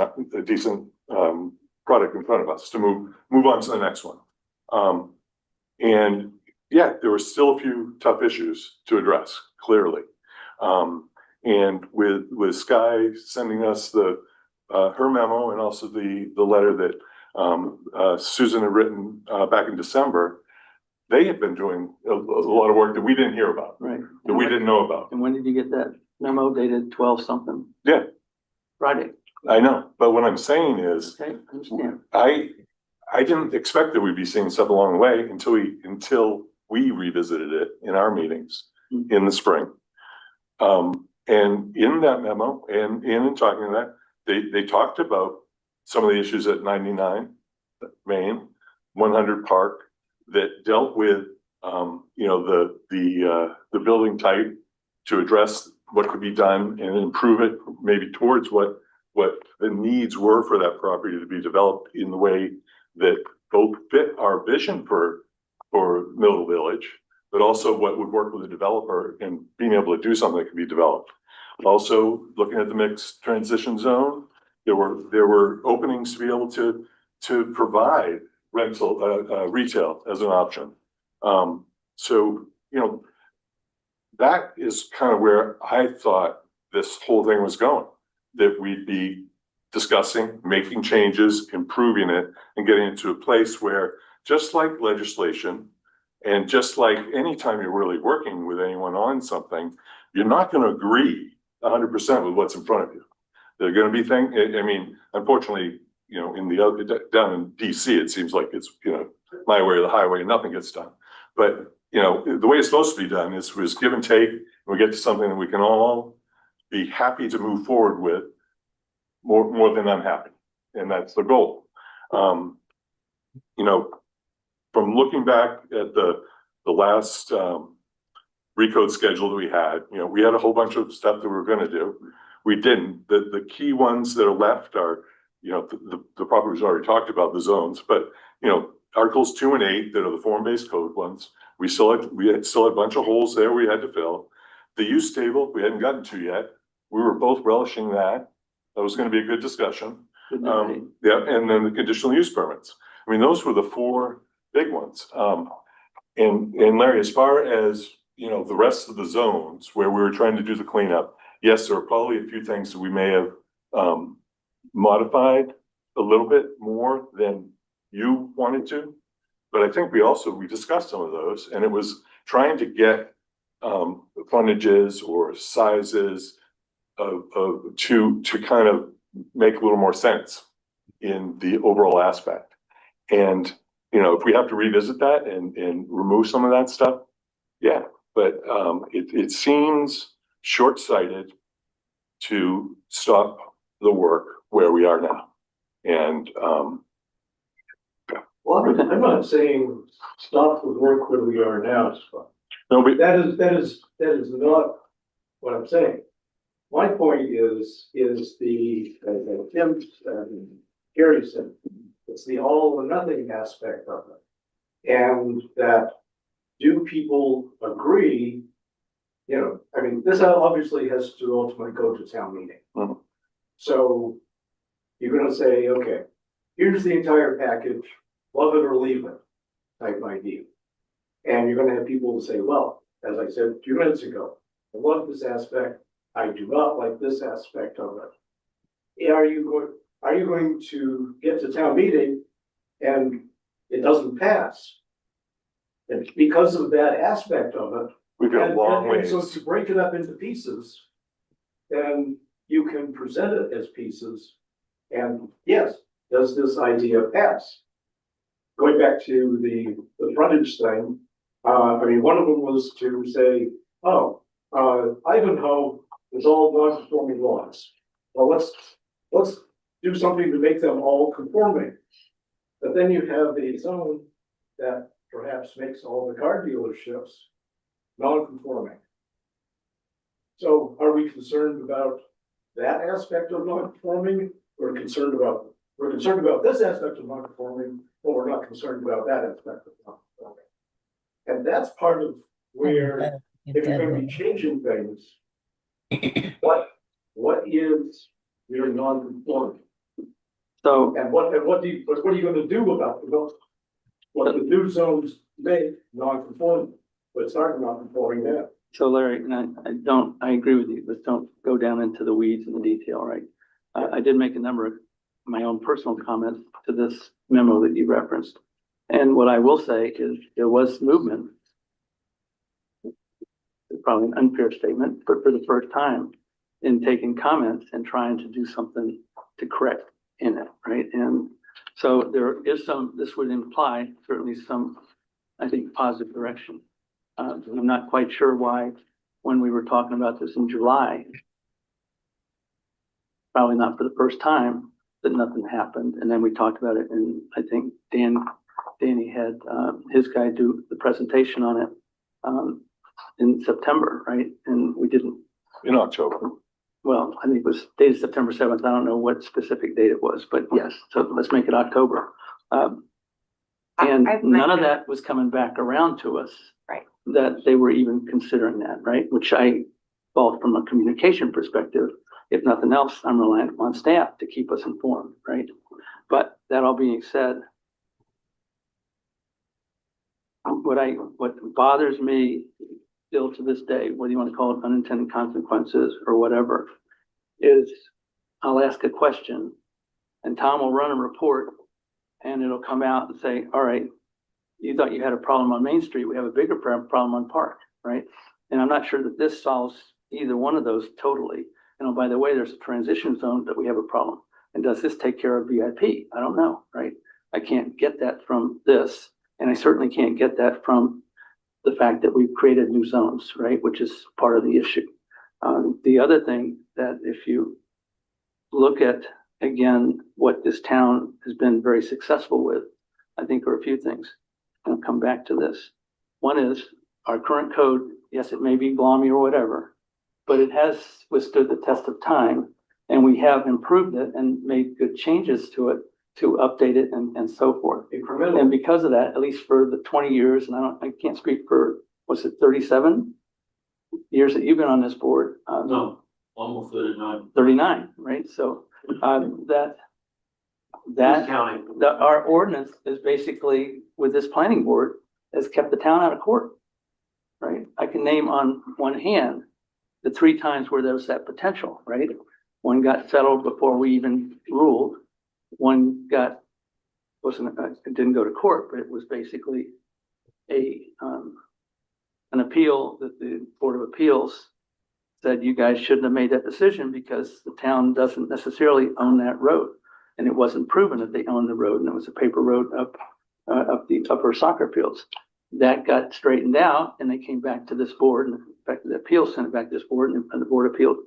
product in front of us to move on to the next one. And yeah, there were still a few tough issues to address, clearly. And with Sky sending us her memo and also the letter that Susan had written back in December, they had been doing a lot of work that we didn't hear about, Right. that we didn't know about. And when did you get that memo dated 12 something? Yeah, Friday. I know. But what I'm saying is, Okay, I understand. I didn't expect that we'd be seeing stuff along the way until we revisited it in our meetings in the spring. And in that memo and in talking to that, they talked about some of the issues at 99 Maine, 100 Park that dealt with, the building type to address what could be done and improve it maybe towards what the needs were for that property to be developed in the way that both fit our vision for Middle Village, but also what would work with the developer and being able to do something that could be developed. Also, looking at the mixed transition zone, there were openings to be able to provide rental, retail as an option. So, that is kind of where I thought this whole thing was going, that we'd be discussing, making changes, improving it, and getting it to a place where, just like legislation, and just like anytime you're really working with anyone on something, you're not going to agree 100% with what's in front of you. There are going to be things, I mean, unfortunately, down in DC, it seems like it's, my way or the highway, and nothing gets done. But, the way it's supposed to be done was give and take, and we get to something that we can all be happy to move forward with more than unhappy. And that's the goal. From looking back at the last recode schedule that we had a whole bunch of stuff that we were going to do. We didn't. The key ones that are left are, the properties already talked about, the zones, but, Articles 2 and 8 that are the form-based code ones, we still had a bunch of holes there we had to fill. The use table, we hadn't gotten to yet. We were both relishing that. That was going to be a good discussion. Yeah, and then the conditional use permits. I mean, those were the four big ones. And Larry, as far as, the rest of the zones where we were trying to do the cleanup, yes, there were probably a few things that we may have modified a little bit more than you wanted to. But I think we discussed some of those, and it was trying to get frontages or sizes to kind of make a little more sense in the overall aspect. And, if we have to revisit that and remove some of that stuff, yeah, but it seems short-sighted to stop the work where we are now. And Well, I'm not saying stop the work where we are now, Scott. no, but That is not what I'm saying. My point is the, Tim, Gary said, it's the all or nothing aspect of it. And that, do people agree? This obviously has to ultimately go to town meeting. Mhm. So you're gonna say, okay, here's the entire package, love it or leave it type idea. And you're gonna have people say, well, as I said a few minutes ago, I love this aspect, I do not like this aspect of it. Are you going to get to town meeting and it doesn't pass? And because of that aspect of it, we've got a long and so ways. to break it up into pieces, then you can present it as pieces. And yes, does this idea pass? Going back to the frontage thing, one of them was to say, Ivanhoe is all non-conforming lots. Well, let's do something to make them all conforming. But then you have a zone that perhaps makes all the car dealerships non-conforming. So are we concerned about that aspect of non-conforming? We're concerned about this aspect of non-conforming, but we're not concerned about that aspect of non-conforming. And that's part of where, if you're gonna be changing things, what is your non-conforming? So, And what are you gonna do about what the new zones make non-conforming, but it's not non-conforming now? so Larry, and I agree with you. Let's don't go down into the weeds and the detail, right? I did make a number of my own personal comments to this memo that you referenced. And what I will say is there was movement. Probably an unfair statement, but for the first time in taking comments and trying to do something to correct in it, right? And so there is this would imply certainly some, I think, positive direction. I'm not quite sure why, when we were talking about this in July, probably not for the first time, that nothing happened. And then we talked about it, and I think Danny had his guy do the presentation on it in September, right? And we didn't. In October. Well, I think it was dated September 7th. I don't know what specific date it was, but yes, so let's make it October. And none of that was coming back around to us. Right. That they were even considering that, right? Which I thought from a communication perspective, if nothing else, I'm reliant on staff to keep us informed, right? But that all being said, what bothers me still to this day, whether you want to call it unintended consequences or whatever, is I'll ask a question and Tom will run a report and it'll come out and say, all right, you thought you had a problem on Main Street. We have a bigger problem on Park, right? And I'm not sure that this solves either one of those totally. And oh, by the way, there's a transition zone that we have a problem. And does this take care of VIP? I don't know, right? I can't get that from this. And I certainly can't get that from the fact that we've created new zones, right? Which is part of the issue. The other thing that if you look at, again, what this town has been very successful with, I think are a few things. I'll come back to this. One is our current code, yes, it may be gloomy or whatever, but it has withstood the test of time and we have improved it and made good changes to it to update it and so forth. Incremental. And because of that, at least for the 20 years, and I can't speak for, was it 37 years that you've been on this board? No, almost 39. 39, right? So that Who's counting? our ordinance is basically with this planning board has kept the town out of court, right? I can name on one hand the 3 times where there was that potential, right? One got settled before we even ruled. One got, it didn't go to court, but it was basically an appeal that the Board of Appeals said you guys shouldn't have made that decision because the town doesn't necessarily own that road. And it wasn't proven that they owned the road, and it was a paper road up the upper soccer fields. That got straightened out, and they came back to this board, and in fact, the appeal sent it back to this board, and the board appealed.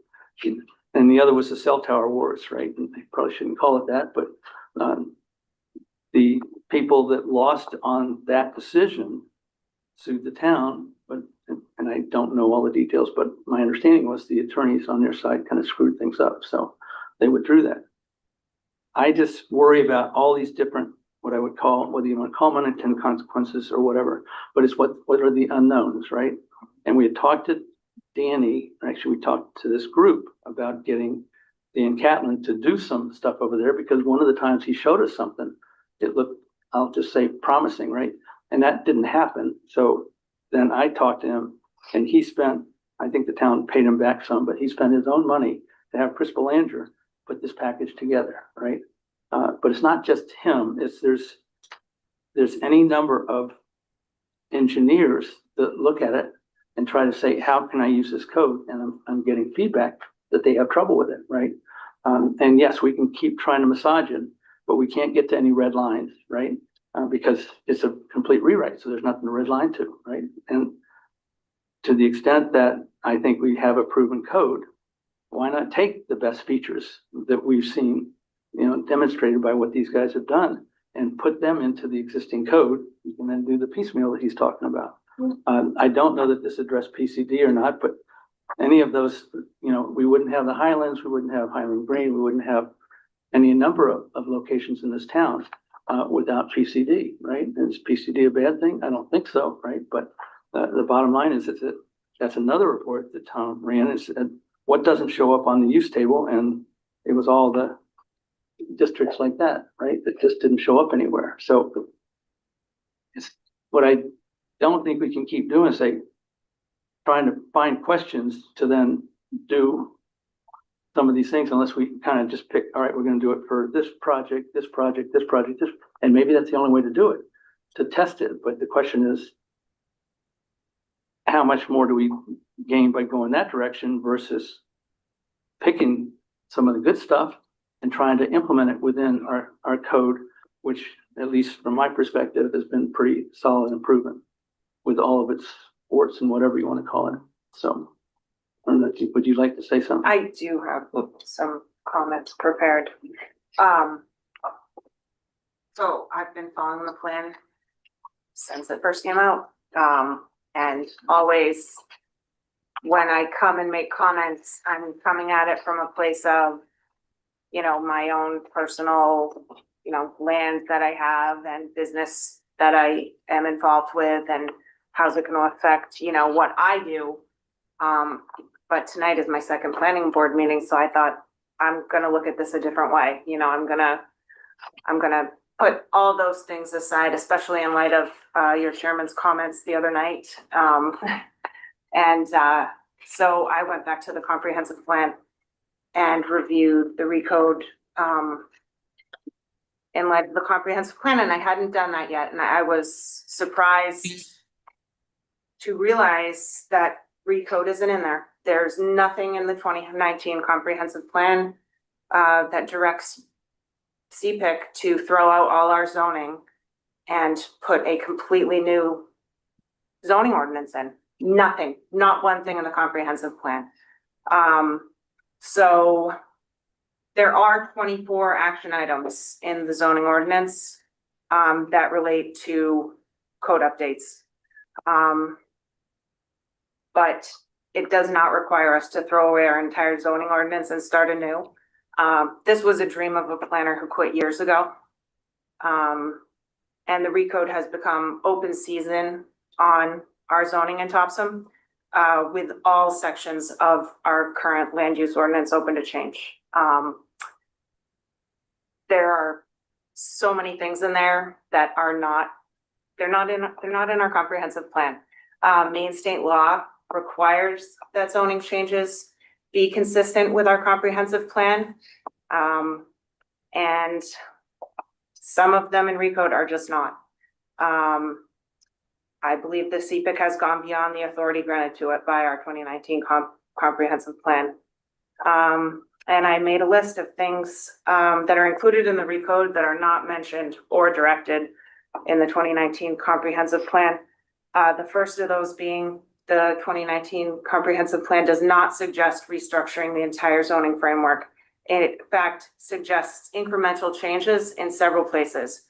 And the other was the cell tower wars, right? And they probably shouldn't call it that, but the people that lost on that decision sued the town, but, and I don't know all the details, but my understanding was the attorneys on their side kind of screwed things up, so they withdrew that. I just worry about all these different, what I would call, whether you want to call them unintended consequences or whatever, but it's what are the unknowns, right? And we had talked to Danny, actually we talked to this group about getting Dan Catlin to do some stuff over there because one of the times he showed us something, it looked, I'll just say promising, right? And that didn't happen. So then I talked to him and he spent, I think the town paid him back some, but he spent his own money to have Chris Belanger put this package together, right? But it's not just him, it's there's any number of engineers that look at it and try to say, how can I use this code? And I'm getting feedback that they have trouble with it, right? And yes, we can keep trying to massage it, but we can't get to any red lines, right? Because it's a complete rewrite, so there's nothing to red line to, right? And to the extent that I think we have a proven code, why not take the best features that we've seen, demonstrated by what these guys have done and put them into the existing code, can then do the piecemeal that he's talking about. I don't know that this addressed PCD or not, but any of those, you know, we wouldn't have the Highlands, we wouldn't have Highland Green, we wouldn't have any number of locations in this town without PCD, right? Is PCD a bad thing? I don't think so, right? But the bottom line is that that's another report that Tom ran. It said what doesn't show up on the use table, and it was all the districts like that, right? That just didn't show up anywhere. So it's what I don't think we can keep doing is say trying to find questions to then do some of these things unless we kind of just pick, all right, we're going to do it for this project, this project, this project, this, and maybe that's the only way to do it, to test it. But the question is, how much more do we gain by going that direction versus picking some of the good stuff and trying to implement it within our code, which at least from my perspective has been pretty solid improvement with all of its sports and whatever you want to call it. So I don't know, would you like to say something? I do have some comments prepared. So I've been following the plan since it first came out. And always when I come and make comments, I'm coming at it from a place of, you know, my own personal, you know, land that I have and business that I am involved with and how's it going to affect, you know, what I do. But tonight is my second planning board meeting, so I thought I'm gonna look at this a different way. You know, I'm gonna put all those things aside, especially in light of your chairman's comments the other night. So I went back to the comprehensive plan and reviewed the recode in light of the comprehensive plan, and I hadn't done that yet, and I was surprised to realize that recode isn't in there. There's nothing in the 2019 comprehensive plan that directs CPIC to throw out all our zoning and put a completely new zoning ordinance in. Nothing, not one thing in the comprehensive plan. So there are 24 action items in the zoning ordinance that relate to code updates. But it does not require us to throw away our entire zoning ordinance and start anew. This was a dream of a planner who quit years ago. And the recode has become open season on our zoning in Topsham, with all sections of our current land use ordinance open to change. There are so many things in there that are not, they're not in our comprehensive plan. Maine state law requires that zoning changes be consistent with our comprehensive plan. And some of them in recode are just not. I believe the CPIC has gone beyond the authority granted to it by our 2019 comprehensive plan. And I made a list of things that are included in the recode that are not mentioned or directed in the 2019 comprehensive plan. The first of those being the 2019 comprehensive plan does not suggest restructuring the entire zoning framework. It, in fact, suggests incremental changes in several places.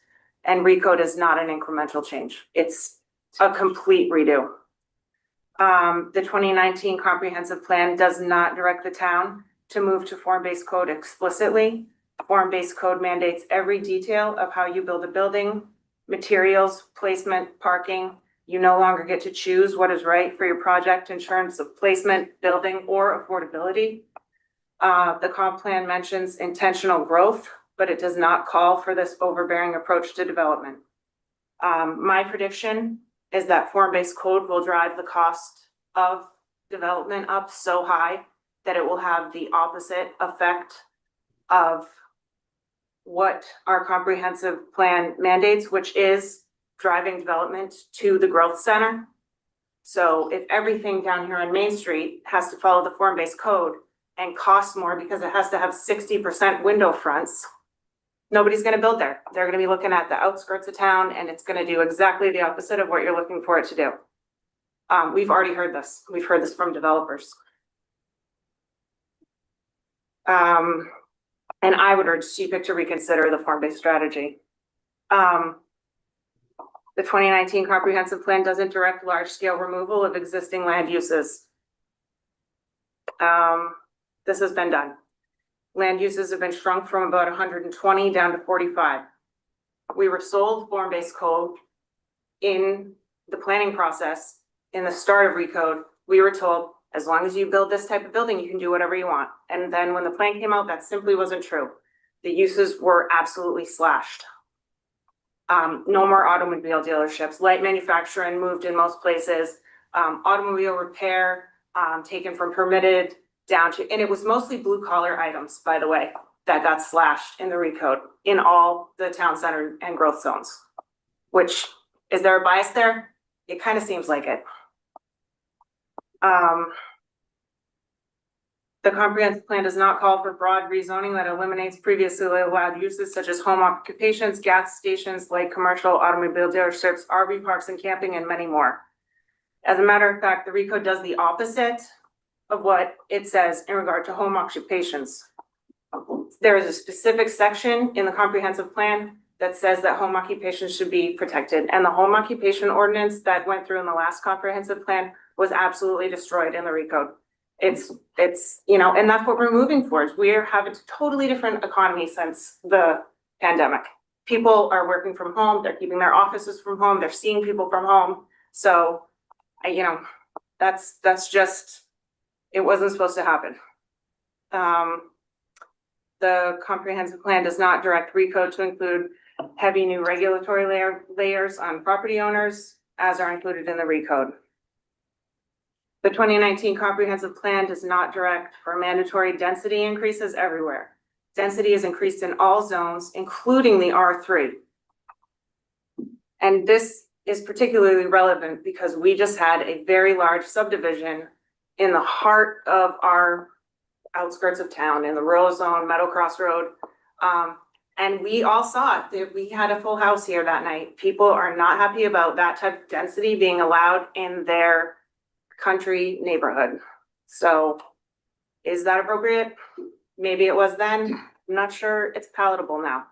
And recode is not an incremental change. It's a complete redo. The 2019 comprehensive plan does not direct the town to move to form-based code explicitly. Form-based code mandates every detail of how you build a building, materials, placement, parking. You no longer get to choose what is right for your project in terms of placement, building, or affordability. The comp plan mentions intentional growth, but it does not call for this overbearing approach to development. My prediction is that form-based code will drive the cost of development up so high that it will have the opposite effect of what our comprehensive plan mandates, which is driving development to the growth center. So if everything down here on Main Street has to follow the form-based code and cost more because it has to have 60% window fronts, nobody's gonna build there. They're gonna be looking at the outskirts of town, and it's gonna do exactly the opposite of what you're looking for it to do. We've already heard this. We've heard this from developers. And I would urge CPIC to reconsider the form-based strategy. The 2019 comprehensive plan doesn't direct large-scale removal of existing land uses. This has been done. Land uses have been shrunk from about 120 down to 45. We were sold form-based code in the planning process. In the start of recode, we were told, as long as you build this type of building, you can do whatever you want. And then when the plan came out, that simply wasn't true. The uses were absolutely slashed. No more automobile dealerships, light manufacturing moved in most places, automobile repair, taken from permitted down to, and it was mostly blue collar items, by the way, that got slashed in the recode in all the town center and growth zones. Which, is there a bias there? It kind of seems like it. The comprehensive plan does not call for broad rezoning that eliminates previously allowed uses such as home occupations, gas stations, light commercial, automobile dealerships, RV parks and camping, and many more. As a matter of fact, the recode does the opposite of what it says in regard to home occupations. There is a specific section in the comprehensive plan that says that home occupations should be protected, and the home occupation ordinance that went through in the last comprehensive plan was absolutely destroyed in the recode. It's, you know, and that's what we're moving towards. We have a totally different economy since the pandemic. People are working from home, they're keeping their offices from home, they're seeing people from home. So, you know, that's just, it wasn't supposed to happen. The comprehensive plan does not direct recode to include heavy new regulatory layers on property owners, as are included in the recode. The 2019 comprehensive plan does not direct for mandatory density increases everywhere. Density is increased in all zones, including the R3. And this is particularly relevant because we just had a very large subdivision in the heart of our outskirts of town, in the rural zone, Meadow Cross Road. And we all saw it, that we had a full house here that night. People are not happy about that type of density being allowed in their country neighborhood. So is that appropriate? Maybe it was then. I'm not sure it's palatable now.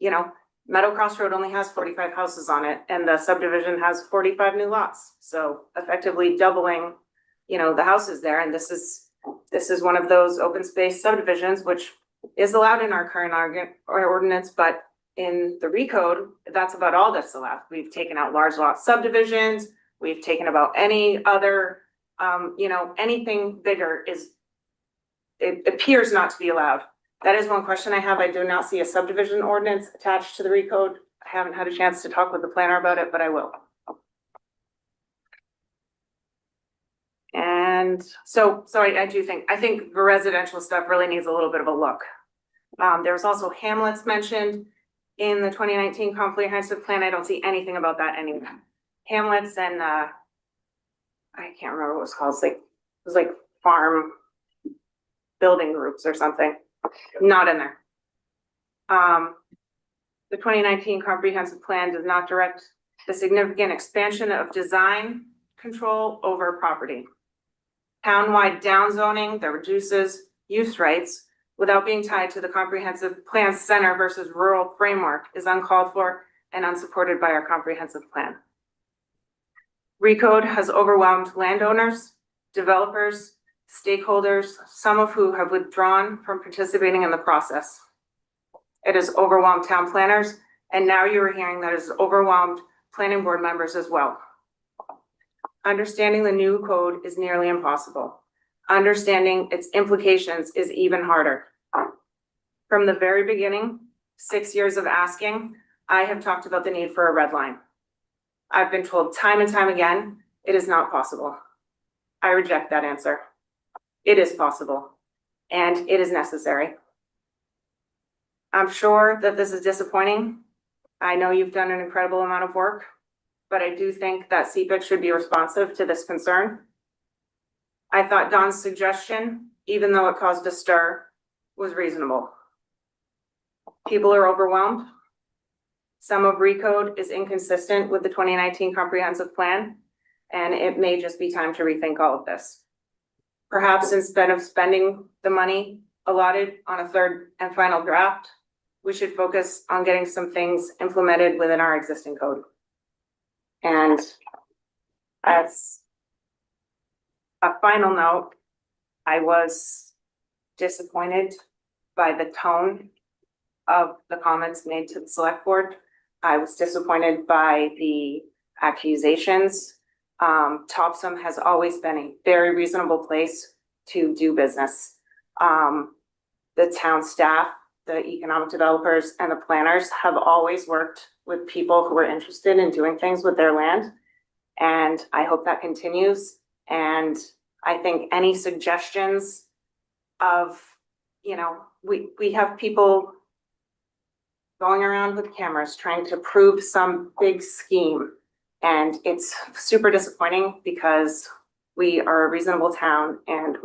You know, Meadow Cross Road only has 45 houses on it, and the subdivision has 45 new lots. So effectively doubling, you know, the houses there. And this is one of those open space subdivisions, which is allowed in our current ordinance, but in the recode, that's about all that's allowed. We've taken out large lot subdivisions. We've taken about any other, you know, anything bigger it appears not to be allowed. That is one question I have. I do not see a subdivision ordinance attached to the recode. I haven't had a chance to talk with the planner about it, but I will. And so I think the residential stuff really needs a little bit of a look. There's also hamlets mentioned in the 2019 comprehensive plan. I don't see anything about that anywhere. Hamlets and I can't remember what it was called. It was like farm building groups or something. Not in there. The 2019 comprehensive plan does not direct the significant expansion of design control over property. Townwide downzoning that reduces use rights without being tied to the comprehensive plan center versus rural framework is uncalled for and unsupported by our comprehensive plan. Recode has overwhelmed landowners, developers, stakeholders, some of who have withdrawn from participating in the process. It has overwhelmed town planners, and now you are hearing that it has overwhelmed planning board members as well. Understanding the new code is nearly impossible. Understanding its implications is even harder. From the very beginning, 6 years of asking, I have talked about the need for a red line. I've been told time and time again, it is not possible. I reject that answer. It is possible, and it is necessary. I'm sure that this is disappointing. I know you've done an incredible amount of work, but I do think that CPIC should be responsive to this concern. I thought Don's suggestion, even though it caused a stir, was reasonable. People are overwhelmed. Some of recode is inconsistent with the 2019 comprehensive plan, and it may just be time to rethink all of this. Perhaps instead of spending the money allotted on a third and final draft, we should focus on getting some things implemented within our existing code. And as a final note, I was disappointed by the tone of the comments made to the select board. I was disappointed by the accusations. Topsham has always been a very reasonable place to do business. The town staff, the economic developers, and the planners have always worked with people who are interested in doing things with their land. And I hope that continues. And I think any suggestions of, we have people going around with cameras trying to prove some big scheme. And it's super disappointing because we are a reasonable town and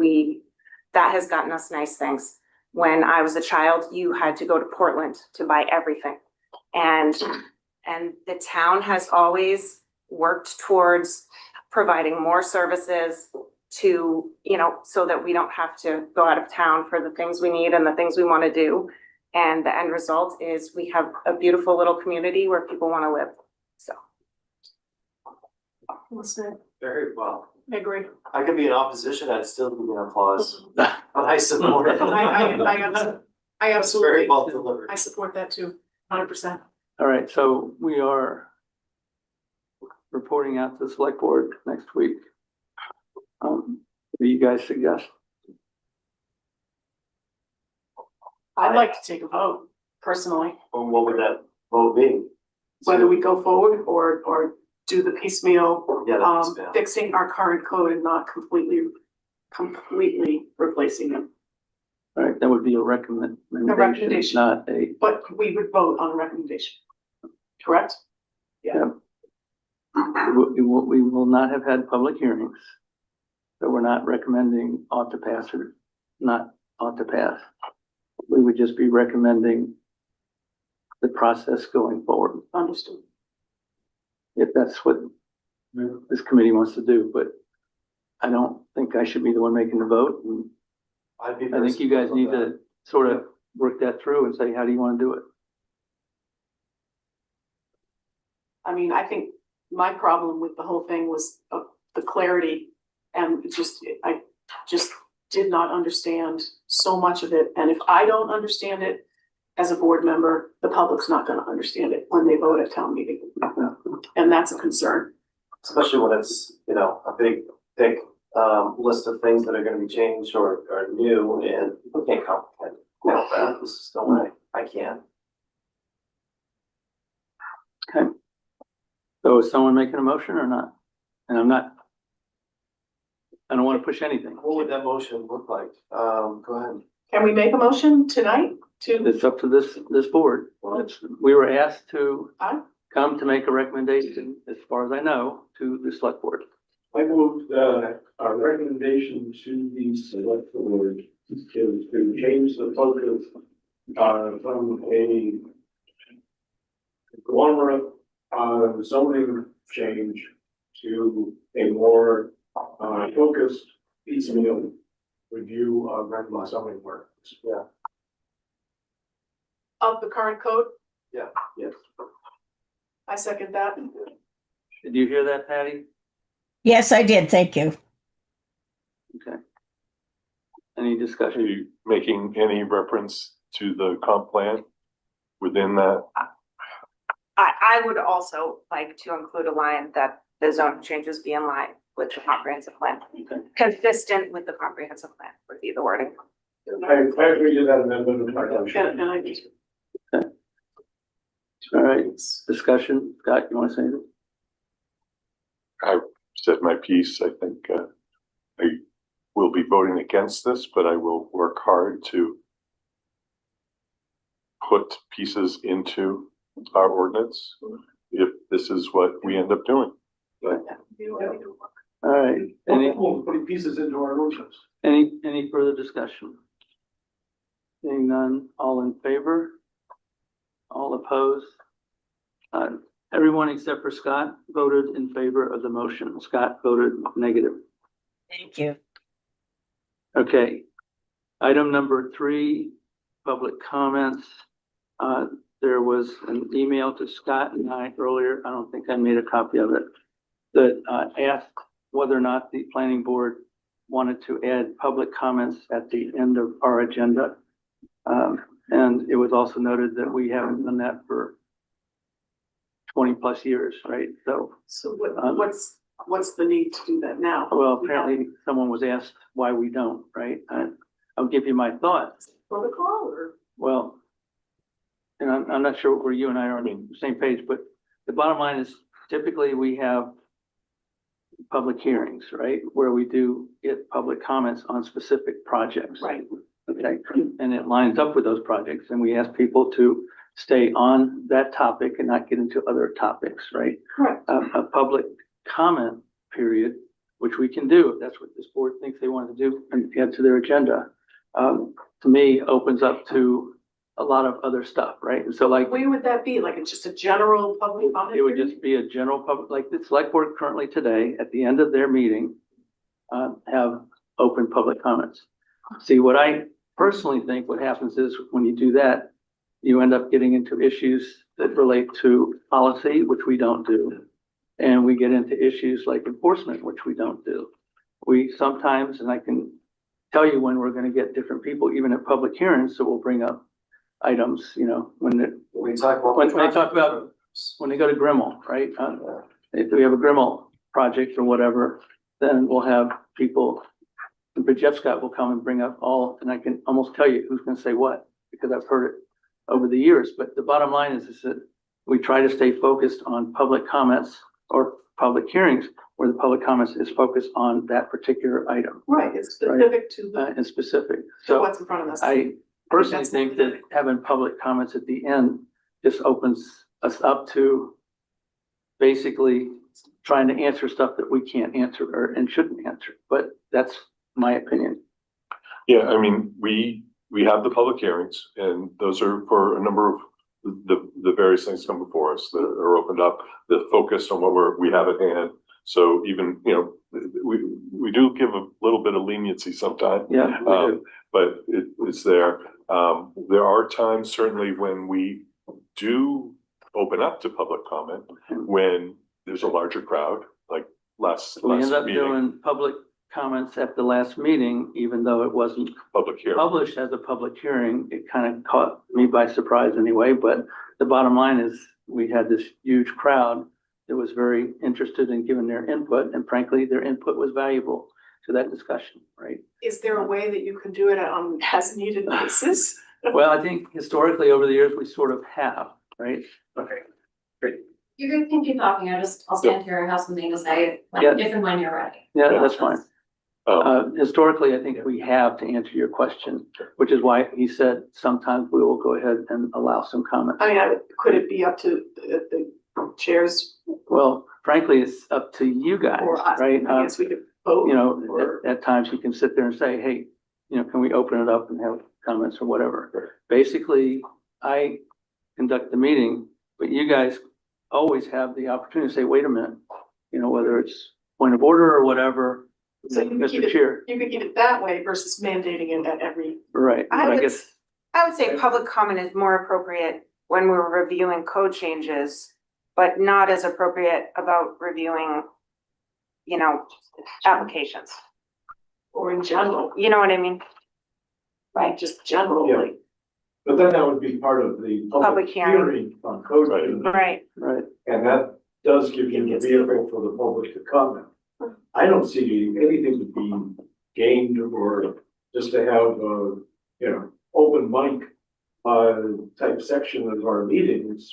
that has gotten us nice things. When I was a child, you had to go to Portland to buy everything. And the town has always worked towards providing more services to, so that we don't have to go out of town for the things we need and the things we want to do. And the end result is we have a beautiful little community where people want to live. So. Listen, Very well. I agree. I could be in opposition, I'd still be in applause, but I support it. I It's absolutely, very well delivered. I support that too, 100%. All right, so we are reporting out to the select board next week. What do you guys suggest? I'd like to take a vote personally, Or what would that vote be? whether we go forward or do the piecemeal, Yeah, that's bad. fixing our current code and not completely replacing it. All right, that would be a recommendation, recommendation. not a, But we would vote on a recommendation, correct? we will not have had public hearings. So we're not recommending ought to pass or not ought to pass. We would just be recommending the process going forward, Understood. if that's what this committee wants to do, but I don't think I should be the one making the vote. And I'd be I think you guys supportive need of that. to sort of work that through and say, how do you want to do it? I mean, I think my problem with the whole thing was the clarity, and I just did not understand so much of it. And if I don't understand it as a board member, the public's not gonna understand it when they vote at town meeting. And that's a concern. Especially when it's, a big, thick, list of things that are gonna be changed or new, and people can't comprehend all that. This is no way. I can't. Okay. So is someone making a motion or not? And I don't want to push anything. What would that motion look like? Go ahead. Can we make a motion tonight to, It's up to this board. We were asked to Aye. come to make a recommendation, as far as I know, to the select board. I moved, our recommendation to the select board is to change the focus, from a conglomerate, zoning change to a more, focused piecemeal review of regular zoning work. Yeah. of the current code? Yeah. Yes. I second that. Did you hear that, Patty? Yes, I did. Thank you. Okay. Any Are discussion? you making any reference to the comp plan within that? I would also like to include a line that the zone changes be in line with the comprehensive plan. Okay. Consistent with the comprehensive plan would be the wording. I agree to that amendment of my motion. And I just, All right, discussion. Scott, you want to say anything? I said my piece. I think I will be voting against this, but I will work hard to put pieces into our ordinance if this is what we end up doing. All right, Putting pieces into our ordinance. any further discussion? Seeing none, all in favor? All opposed? Everyone except for Scott voted in favor of the motion. Scott voted negative. Thank you. Okay. Item number 3, public comments. there was an email to Scott and I earlier, I don't think I made a copy of it, that asked whether or not the planning board wanted to add public comments at the end of our agenda. And it was also noted that we haven't done that for 20+ years, right? So, So what's the need to do that now? well, apparently someone was asked why we don't, right? I'll give you my thoughts. Protocol or? Well, and I'm not sure where you and I are on the same page, but the bottom line is typically we have public hearings, right? Where we do get public comments on specific projects. Right. Okay, and it lines up with those projects and we ask people to stay on that topic and not get into other topics, right? Correct. A public comment period, which we can do if that's what this board thinks they want to do and add to their agenda, to me, opens up to a lot of other stuff, right? And so like, Where would that be? Like it's just a general public comment? it would period? just be a general public, like the select board currently today, at the end of their meeting, have open public comments. See, what I personally think what happens is when you do that, you end up getting into issues that relate to policy, which we don't do. And we get into issues like enforcement, which we don't do. We sometimes, and I can tell you when we're gonna get different people, even at public hearings, so we'll bring up items, you know, when We talk about. when they talk about, when they go to Grimmel, right? If we have a Grimmel project or whatever, then we'll have people, but Jeff Scott will come and bring up all, and I can almost tell you who's gonna say what, because I've heard it over the years. But the bottom line is that we try to stay focused on public comments or public hearings where the public comments is focused on that particular item, Right, it's specific to and specific. to So what's in front of us. I personally that's think what that having public comments at the end just opens us up to basically trying to answer stuff that we can't answer or and shouldn't answer. But that's my opinion. Yeah, I mean, we have the public hearings and those are for a number of the various things come before us that are opened up, that focus on what we have at hand. So even, you know, we do give a little bit of leniency sometimes. Yeah, we do. But it's there. There are times certainly when we do open up to public comment, when there's a larger crowd, like last We end up meeting, doing public comments at the last meeting, even though it wasn't public hearing. published as a public hearing. It kind of caught me by surprise anyway, but the bottom line is we had this huge crowd that was very interested in giving their input, and frankly, their input was valuable to that discussion, right? Is there a way that you can do it on as needed basis? Well, I think historically over the years, we sort of have, right? Okay. You guys can keep talking, I'll stand here and have something to say, Yeah. like, if and when you're ready. Yeah, that's fine. Historically, I think Yeah. we have, to answer your question, which is why he said sometimes we will go ahead and allow some comment. I mean, could it be up to the chairs Well, frankly, it's up to you guys, or us? right? I guess we could vote. You know, or- at times you can sit there and say, hey, you know, can we open it up and have comments or whatever? Basically, I conduct the meeting, but you guys always have the opportunity to say, wait a minute, you know, whether it's point of order or whatever, So you could keep Mr. it, Chair, you could keep it that way versus mandating it at every. right? I But I would guess, I would say public comment is more appropriate when we're reviewing code changes, but not as appropriate about reviewing, you know, applications. Or in general, You know what I mean? right, just generally. But then that would be part of the Public public hearing. hearing on code Right. changes. Right. right, And that does give you the vehicle for the public to comment. I don't see anything to be gained or just to have a, you know, open mic type section of our meetings.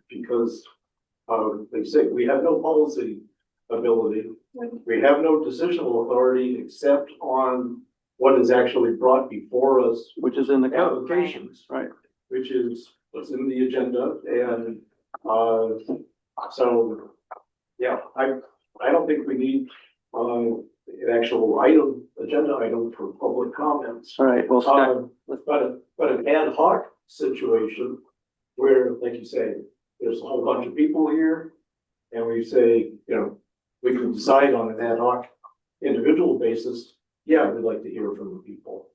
Because they say we have no policy ability. We have no decisional authority except on what is actually brought before us, which is in the code, applications, right? which is what's in the agenda. And so, yeah, I don't think we need an actual item, agenda item for public comments. All right, well, Scott, But an ad hoc situation where, like you say, there's a whole bunch of people here. And we say, you know, we can decide on an ad hoc individual basis. Yeah, we'd like to hear from the people.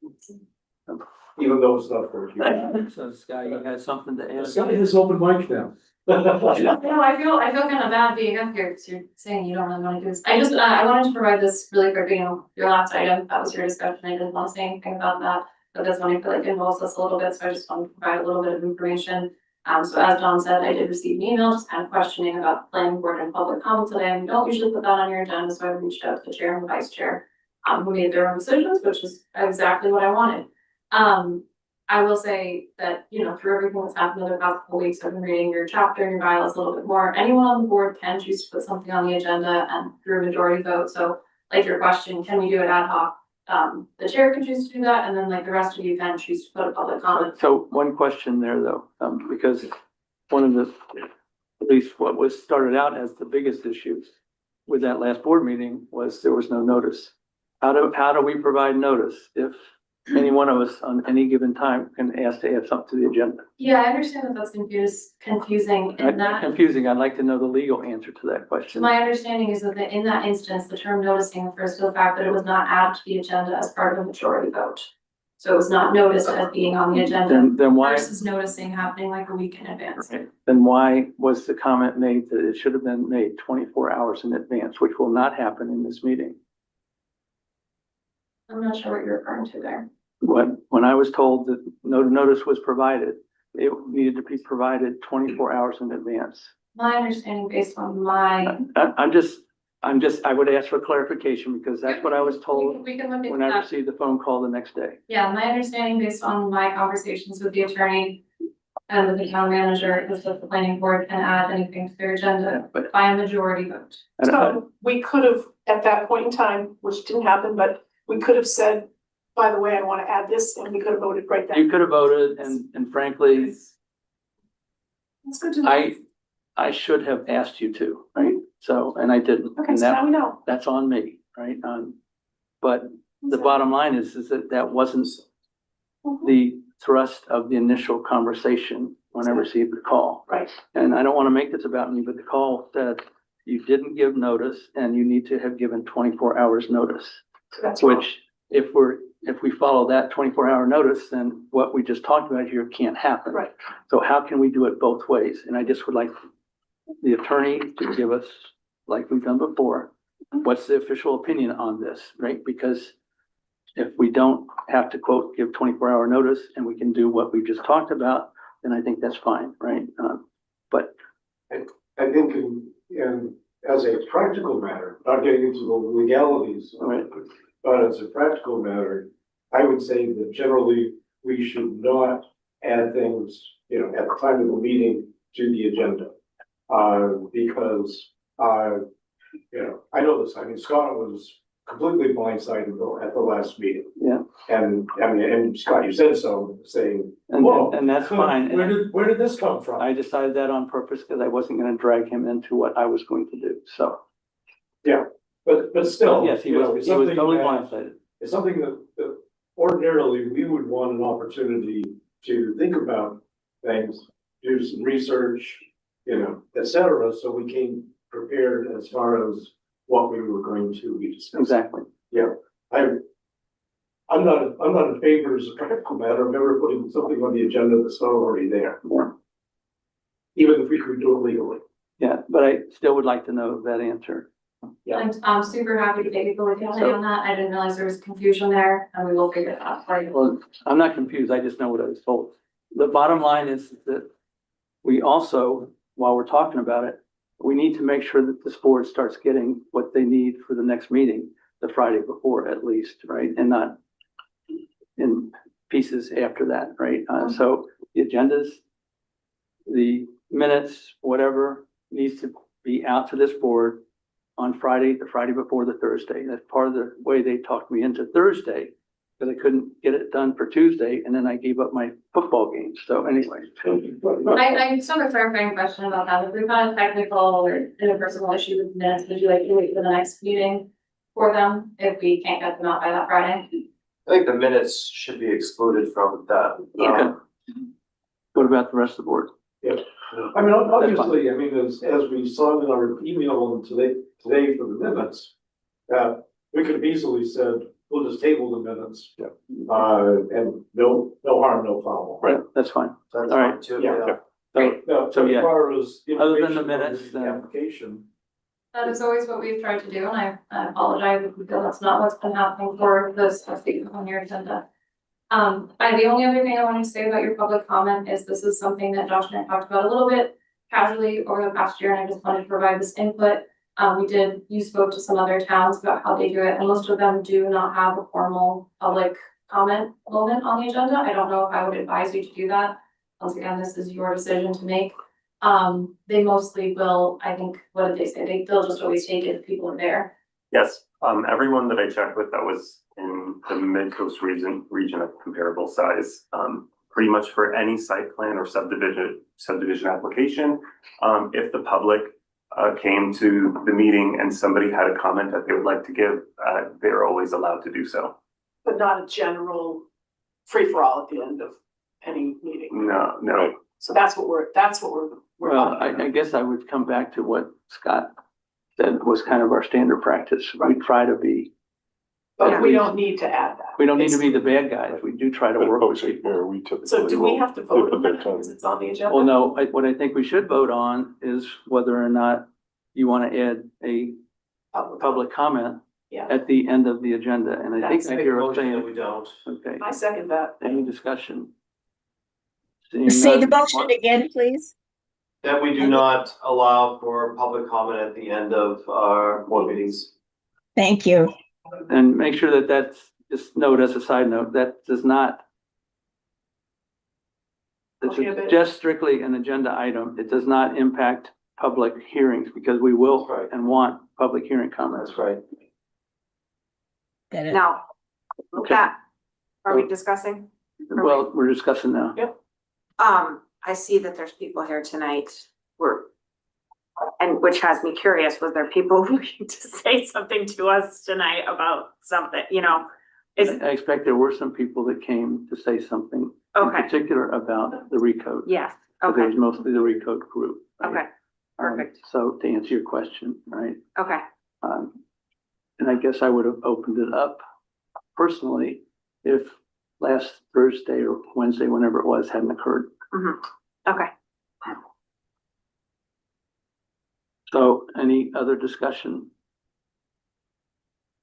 even though it's not for you. So Scott, you had something to add? It's got his open mic now. No, I feel kind of bad being up here because you're saying you don't really want to do this. I wanted to provide this really quick, your last item, that was your discussion. I didn't want to say anything about that. But this one, I feel like involves us a little bit, so I just want to provide a little bit of information. So as Don said, I did receive an email just kind of questioning about the planning board and public comment today. And we don't usually put that on your agenda, so I reached out to the chair and the vice chair, who made their own decisions, which is exactly what I wanted. I will say that, through everything that's happened in the past couple weeks, I've been reading your chapter and your bylaws a little bit more. Anyone on the board can choose to put something on the agenda and through a majority vote. So like your question, can we do it ad hoc? The chair can choose to do that, and then like the rest of you can choose to put a public comment. So one question there though, because one of the, at least what was started out as the biggest issues with that last board meeting was there was no notice. How do we provide notice if any one of us on any given time can ask to add something to the agenda? Yeah, I understand that that's confusing in that. Confusing. I'd like to know the legal answer to that question. My understanding is that in that instance, the term noticing refers to the fact that it was not added to the agenda as part of a majority vote. So it was not noticed as being on the agenda. Then why? Versus noticing happening like a week in advance. Right. Then why was the comment made that it should have been made 24 hours in advance, which will not happen in this meeting? I'm not sure what you're referring to there. When I was told that no notice was provided, it needed to be provided 24 hours in advance. My understanding based on my. I would ask for clarification because that's what I was told We can look when I at that. received the phone call the next day. Yeah, my understanding based on my conversations with the attorney and with the town manager is that the planning board can add anything to their agenda But by a majority vote. So we could have, at that point in time, which didn't happen, but we could have said, by the way, I want to add this, and we could have voted right then. you could have voted and frankly, That's good to know. I should have asked you to, right? So, and I didn't. Okay, And so now we know. that's on me, right? But the bottom line is that wasn't the thrust of the initial conversation when I received the call. Right. And I don't want to make this about me, but the call said you didn't give notice and you need to have given 24 hours notice, So that's wrong. which if we follow that 24-hour notice, then what we just talked about here can't happen. Right. So how can we do it both ways? And I just would like the attorney to give us, like we've done before, what's the official opinion on this, right? Because if we don't have to quote, give 24-hour notice and we can do what we just talked about, then I think that's fine, right? But I think in as a practical matter, not getting into the legalities, Right. but as a practical matter, I would say that generally we should not add things, at the time of the meeting to the agenda. Because, I know this, Scott was completely blindsided at the last meeting. Yeah. And Scott, you said so, saying, whoa. and that's fine. Where did this come from? I decided that on purpose because I wasn't going to drag him into what I was going to do. So But still. yes, he was it's totally something that- blindsided. It's something that ordinarily we would want an opportunity to think about things, do some research, et cetera, so we came prepared as far as what we were going to be discussing. Exactly. I'm not in favor as a practical matter of ever putting something on the agenda that's not already there. Yeah. Even if we could do it legally. Yeah, but I still would like to know that answer. Yeah. I'm super happy to take a look at it on that. I didn't realize there was confusion there, and we will figure it out for you. Well, I'm not confused. I just know what I was told. The bottom line is that we also, while we're talking about it, we need to make sure that this board starts getting what they need for the next meeting, the Friday before at least, right? And not in pieces after that, right? So the agendas, the minutes, whatever needs to be out to this board on Friday, the Friday before the Thursday. That's part of the way they talked me into Thursday, because I couldn't get it done for Tuesday, and then I gave up my football game. So anyway. I just have a clarifying question about that. If we've got a technical or interpersonal issue with minutes, would you like to wait for the next meeting for them if we can't get them out by that Friday? I think the minutes should be excluded from that. Okay. What about the rest of the board? Obviously, as we saw in our email today for the minutes, we could have easily said, we'll just table the minutes. Yeah. And no harm, no foul. Right, that's fine. That's All right. fine too, Yeah. yeah. So, Now, So, as yeah. far as Other than the information on minutes, the then- application, That is always what we've tried to do, and I apologize if we feel that's not what's been happening for this speaking on your agenda. The only other thing I want to say about your public comment is this is something that Josh and I talked about a little bit casually over the past year, and I just wanted to provide this input. You spoke to some other towns about how they do it, and most of them do not have a formal public comment moment on the agenda. I don't know if I would advise you to do that. Once again, this is your decision to make. They mostly will, I think, what did they say? They'll just always take it if people are there. Yes, everyone that I checked with that was in the mid-coast region of comparable size, pretty much for any site plan or subdivision application. If the public came to the meeting and somebody had a comment that they would like to give, they're always allowed to do so. But not a general free-for-all at the end of any meeting. No. So that's what we're well, talking I guess I would come back to what Scott said was kind of our standard practice. We try to be, But we don't need to add that. we don't need to be the bad guys. We do try to But work with posting people. here, we typically. So do we will- have to vote on if that they're because it's on the agenda? Well, no, what I think we should vote on is whether or not you want to add a public comment Yeah. at the end of the agenda. And I think That's I Make a hear us motion that saying, we don't. okay, I second that. any discussion? Seeing Say the none, motion again, please. That we do not allow for public comment at the end of our board meetings. Thank you. and make sure that that's, just note as a side note, that does not. It's Prohibit. just strictly an agenda item. It does not impact public hearings because we will That's right. and want public hearing comments. That's right. Got it. Now, Okay. that, are we discussing? Well, we're discussing now. I see that there's people here tonight, and which has me curious, was there people wishing to say something to us tonight about something, is, I expect there were some people that came to say something in okay, particular about the recode. yes, But okay, there's mostly the recode group. right? okay, perfect, So to answer your question, right? okay, And I guess I would have opened it up personally if last Thursday or Wednesday, whenever it was, hadn't occurred. okay. So any other discussion?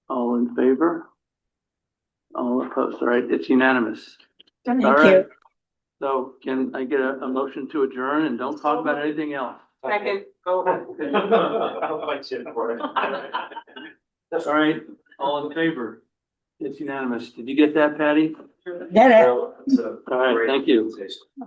All in favor? All opposed? All right, it's unanimous. Thank All you. right. So can I get a motion to adjourn and don't talk about anything else? Second, go. All right, all in favor? It's unanimous. Did you get that, Patty? Get it. All right, thank you.